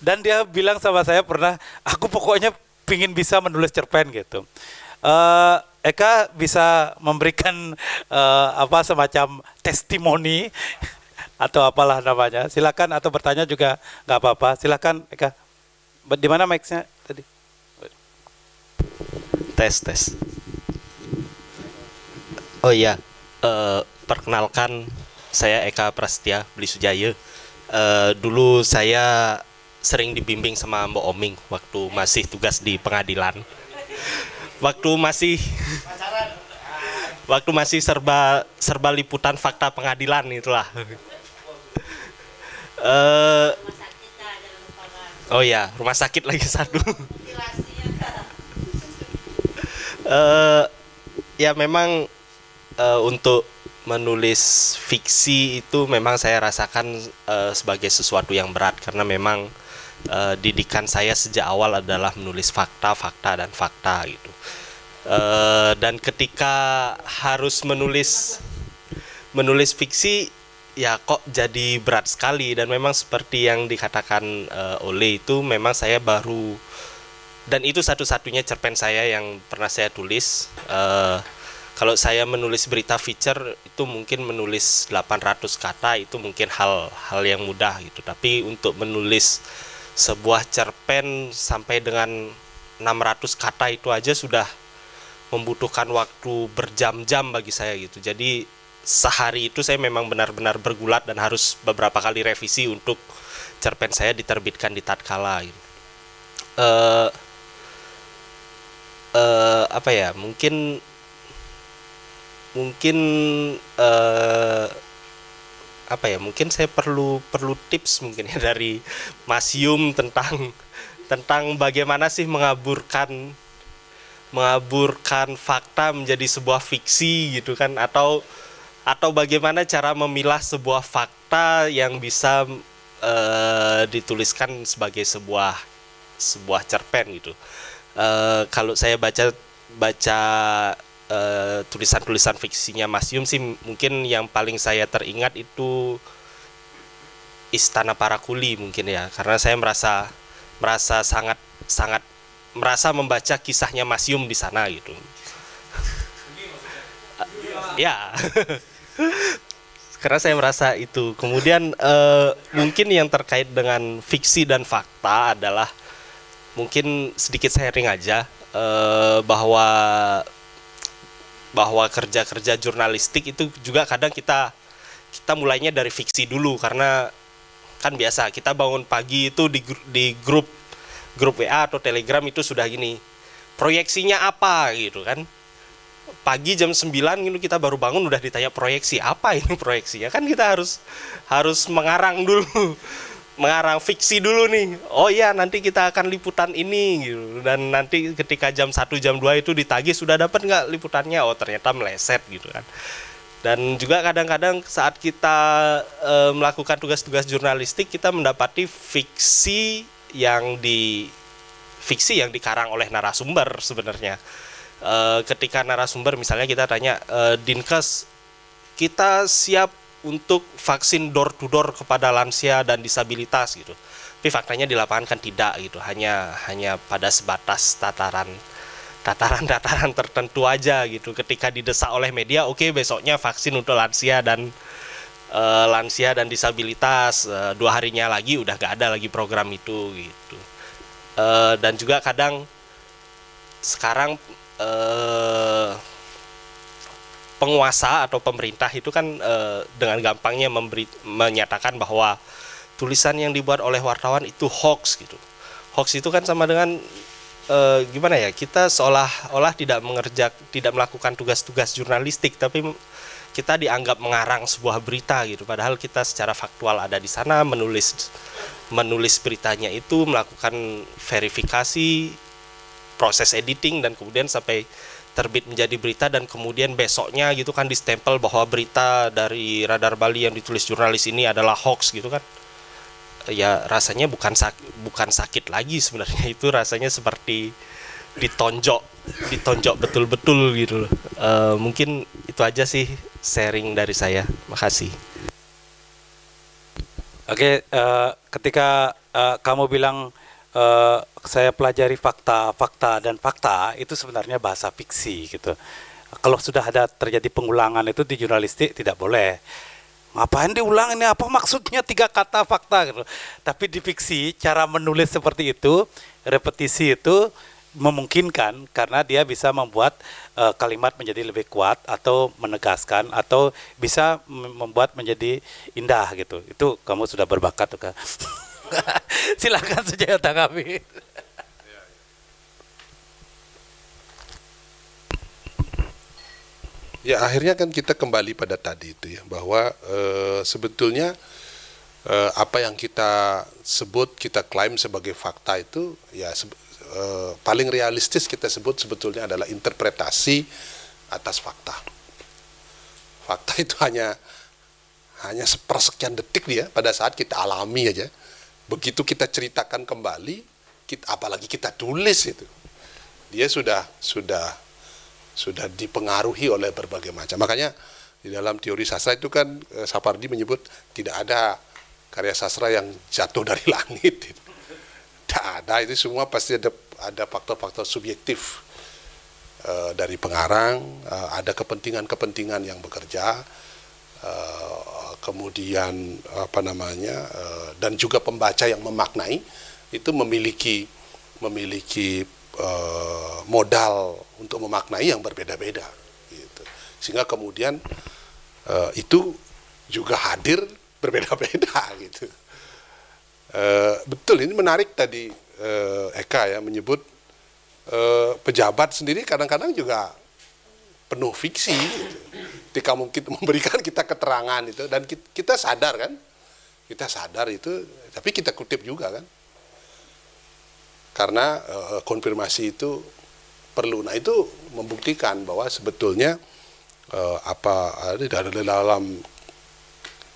Dan dia bilang sama saya pernah, aku pokoknya pingin bisa menulis cerpen gitu. Eka bisa memberikan semacam testimoni atau apalah namanya. Silakan, atau bertanya juga nggak apa-apa. Silakan Eka. Di mana mic-nya tadi? Tes. Oh iya, perkenalkan saya Eka Prasetya Beli Sujaya. Dulu saya sering dibimbing sama Mbak Oming waktu masih tugas di pengadilan. Waktu masih serba liputan fakta pengadilan itulah. Oh ya, rumah sakit lagi satu. Ya memang untuk menulis fiksi itu memang saya rasakan sebagai sesuatu yang berat, karena memang didikan saya sejak awal adalah menulis fakta gitu. Dan ketika harus menulis fiksi, ya kok jadi berat sekali. Dan memang seperti yang dikatakan Ole, itu memang saya baru, dan itu satu-satunya cerpen saya yang pernah saya tulis. Kalau saya menulis berita feature itu mungkin menulis 800 kata itu mungkin hal yang mudah gitu. Tapi untuk menulis sebuah cerpen sampai dengan 600 kata itu aja sudah membutuhkan waktu berjam-jam bagi saya gitu. Jadi sehari itu saya memang benar-benar bergulat dan harus beberapa kali revisi untuk cerpen saya diterbitkan di tatkala gitu. Mungkin saya perlu tips mungkin ya dari Mas Yum tentang bagaimana sih mengaburkan fakta menjadi sebuah fiksi gitu kan, atau bagaimana cara memilah sebuah fakta yang bisa dituliskan sebagai sebuah cerpen gitu. Kalau saya baca tulisan-tulisan fiksinya Mas Yum sih, mungkin yang paling saya teringat itu Istana Para Kuli mungkin ya, karena saya merasa sangat merasa membaca kisahnya Mas Yum di sana gitu. Ya. Karena saya merasa itu. Kemudian mungkin yang terkait dengan fiksi dan fakta adalah mungkin sedikit sharing aja, bahwa kerja jurnalistik itu juga kadang kita mulainya dari fiksi dulu, karena kan biasa kita bangun pagi itu di grup WA atau Telegram itu sudah gini, proyeksinya apa gitu kan. Pagi jam 9 gitu kita baru bangun udah ditanya proyeksi apa, ini proyeksinya kan kita harus mengarang dulu. Mengarang fiksi dulu nih. Oh iya, nanti kita akan liputan ini gitu. Dan nanti ketika jam 1 jam 2 itu ditagih, sudah dapat nggak liputannya? Oh ternyata meleset gitu kan. Dan juga kadang-kadang saat kita melakukan tugas-tugas jurnalistik, kita mendapati fiksi yang dikarang oleh narasumber sebenarnya. Ketika narasumber misalnya kita tanya, Dinkes, kita siap untuk vaksin door to door kepada lansia dan disabilitas gitu. Tapi faktanya di lapangan kan tidak gitu. Hanya pada sebatas tataran tertentu aja gitu. Ketika didesak oleh media, oke, besoknya vaksin untuk lansia dan disabilitas. 2 harinya lagi udah gak ada lagi program itu gitu. Dan juga kadang sekarang penguasa atau pemerintah itu kan dengan gampangnya menyatakan bahwa tulisan yang dibuat oleh wartawan itu hoax gitu. Hoax itu kan sama dengan gimana ya, kita seolah-olah tidak melakukan tugas-tugas jurnalistik, tapi kita dianggap mengarang sebuah berita gitu. Padahal kita secara faktual ada di sana menulis beritanya itu, melakukan verifikasi, proses editing, dan kemudian sampai terbit menjadi berita dan kemudian besoknya gitu kan distempel bahwa berita dari Radar Bali yang ditulis jurnalis ini adalah hoax gitu kan. Ya rasanya bukan sakit lagi sebenarnya, itu rasanya seperti ditonjok betul-betul gitu loh. Mungkin itu aja sih sharing dari saya. Makasih. Oke, ketika kamu bilang saya pelajari fakta dan fakta itu sebenarnya bahasa fiksi gitu. Kalau sudah ada terjadi pengulangan itu di jurnalistik tidak boleh. Ngapain diulang, ini apa maksudnya 3 kata fakta gitu. Tapi di fiksi cara menulis seperti itu, repetisi itu memungkinkan karena dia bisa membuat kalimat menjadi lebih kuat atau menegaskan atau bisa membuat menjadi indah gitu. Itu kamu sudah berbakat tuh, Kak. Silakan saja tanggapi. Ya akhirnya kan kita kembali pada tadi itu ya, bahwa sebetulnya apa yang kita sebut, kita klaim sebagai fakta itu ya paling realistis kita sebut sebetulnya adalah interpretasi atas fakta. Fakta itu hanya sepersekian detik dia pada saat kita alami aja. Begitu kita ceritakan kembali, apalagi kita tulis itu, dia sudah dipengaruhi oleh berbagai macam. Makanya di dalam teori sastra itu kan Sapardi menyebut tidak ada karya sastra yang jatuh dari langit. Tidak ada, itu semua pasti ada faktor-faktor subjektif dari pengarang, ada kepentingan-kepentingan yang bekerja, kemudian dan juga pembaca yang memaknai itu memiliki modal untuk memaknai yang berbeda-beda gitu. Sehingga kemudian itu juga hadir berbeda-beda gitu. Betul, ini menarik tadi Eka ya menyebut pejabat sendiri kadang-kadang juga penuh fiksi gitu. Ketika mungkin memberikan kita keterangan itu dan kita sadar kan, itu, tapi kita kutip juga kan, karena konfirmasi itu perlu. Nah itu membuktikan bahwa sebetulnya di dalam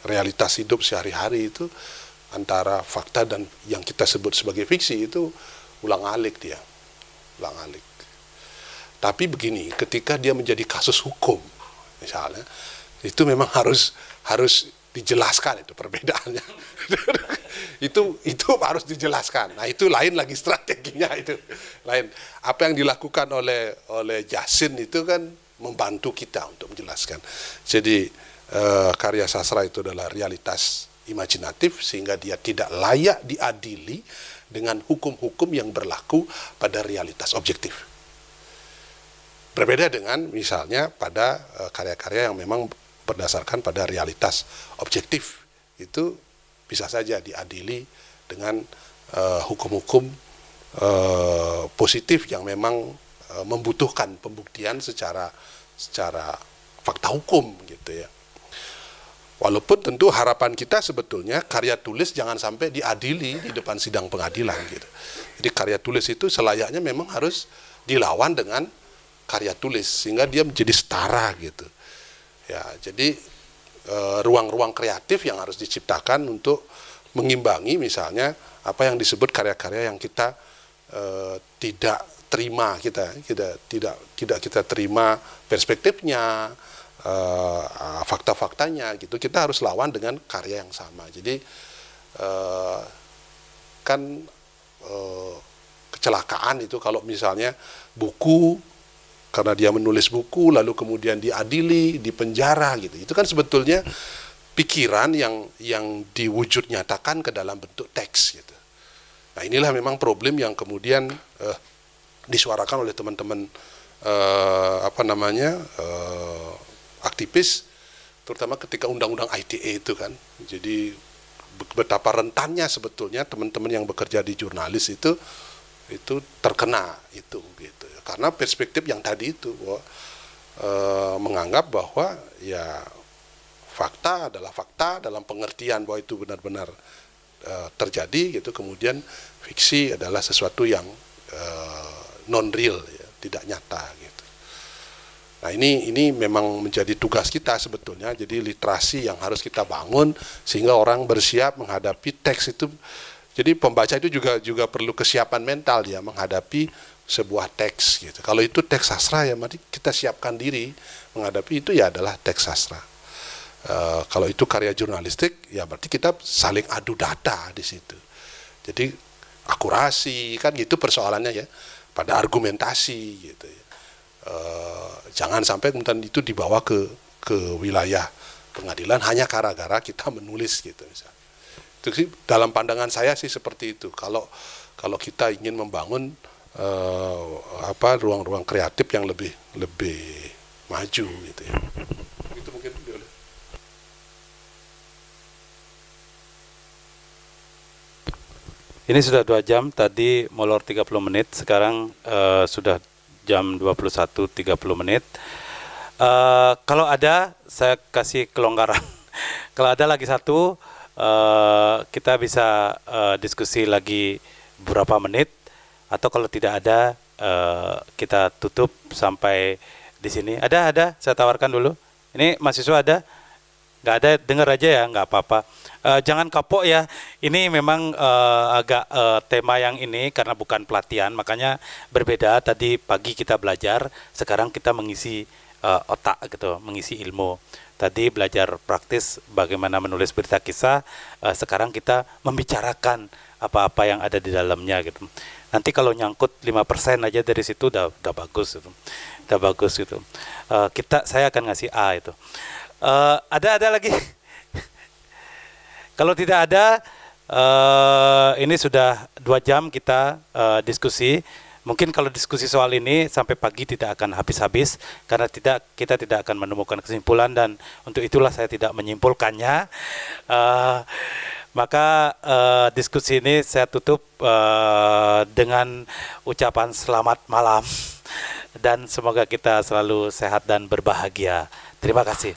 realitas hidup sehari-hari itu antara fakta dan yang kita sebut sebagai fiksi itu ulang-alik. Tapi begini, ketika dia menjadi kasus hukum misalnya, itu memang harus dijelaskan itu perbedaannya. itu harus dijelaskan. Nah itu lain lagi strateginya, itu lain. Apa yang dilakukan oleh Yasin itu kan membantu kita untuk menjelaskan. Jadi karya sastra itu adalah realitas imajinatif sehingga dia tidak layak diadili dengan hukum-hukum yang berlaku pada realitas objektif. Berbeda dengan misalnya pada karya-karya yang memang berdasarkan pada realitas objektif, itu bisa saja diadili dengan hukum-hukum positif yang memang membutuhkan pembuktian secara fakta hukum gitu ya. Walaupun tentu harapan kita sebetulnya karya tulis jangan sampai diadili di depan sidang pengadilan gitu. Jadi karya tulis itu selayaknya memang harus dilawan dengan karya tulis sehingga dia menjadi setara gitu. Ya, jadi ruang-ruang kreatif yang harus diciptakan untuk mengimbangi misalnya apa yang disebut karya-karya yang kita tidak terima, tidak kita terima perspektifnya, fakta-faktanya gitu. Kita harus lawan dengan karya yang sama. Jadi kecelakaan itu kalau misalnya buku, karena dia menulis buku lalu kemudian diadili, dipenjara gitu. Itu kan sebetulnya pikiran yang diwujud nyatakan ke dalam bentuk teks gitu. Nah, inilah memang problem yang kemudian disuarakan oleh teman-teman aktivis, terutama ketika undang-undang ITE itu kan. Jadi betapa rentannya sebetulnya teman-teman yang bekerja di jurnalis itu terkena itu gitu. Karena perspektif yang tadi itu bahwa menganggap bahwa ya fakta adalah fakta dalam pengertian bahwa itu benar-benar terjadi gitu. Kemudian fiksi adalah sesuatu yang non real ya, tidak nyata gitu. Nah ini memang menjadi tugas kita sebetulnya. Jadi literasi yang harus kita bangun sehingga orang bersiap menghadapi teks itu. Jadi pembaca itu juga perlu kesiapan mental dia menghadapi sebuah teks gitu. Kalau itu teks sastra ya mari kita siapkan diri menghadapi itu ya adalah teks sastra. Kalau itu karya jurnalistik ya berarti kita saling adu data di situ. Jadi akurasi kan gitu persoalannya ya pada argumentasi gitu ya. Jangan sampai kemudian itu dibawa ke wilayah pengadilan hanya gara-gara kita menulis gitu misalnya. Itu sih dalam pandangan saya sih seperti itu. Kalau kita ingin membangun ruang-ruang kreatif yang lebih maju gitu ya. Itu mungkin boleh. Ini sudah 2 jam, tadi molor 30 menit, sekarang sudah jam 21.30 menit. Kalau ada, saya kasih kelonggaran. Kalau ada lagi satu, kita bisa diskusi lagi beberapa menit, atau kalau tidak ada, kita tutup sampai di sini. Ada, saya tawarkan dulu. Ini mahasiswa ada? Nggak ada, dengar aja ya, nggak apa-apa. Jangan kapok ya, ini memang agak tema yang ini karena bukan pelatihan, makanya berbeda. Tadi pagi kita belajar, sekarang kita mengisi otak gitu, mengisi ilmu. Tadi belajar praktis bagaimana menulis berita kisah, sekarang kita membicarakan apa-apa yang ada di dalamnya gitu. Nanti kalau nyangkut 5% aja dari situ udah bagus gitu. Udah bagus gitu. Saya akan ngasih A itu. Ada lagi? Kalau tidak ada, ini sudah 2 jam kita diskusi. Mungkin kalau diskusi soal ini sampai pagi tidak akan habis-habis karena kita tidak akan menemukan kesimpulan, dan untuk itulah saya tidak menyimpulkannya. Maka diskusi ini saya tutup dengan ucapan selamat malam dan semoga kita selalu sehat dan berbahagia. Terima kasih.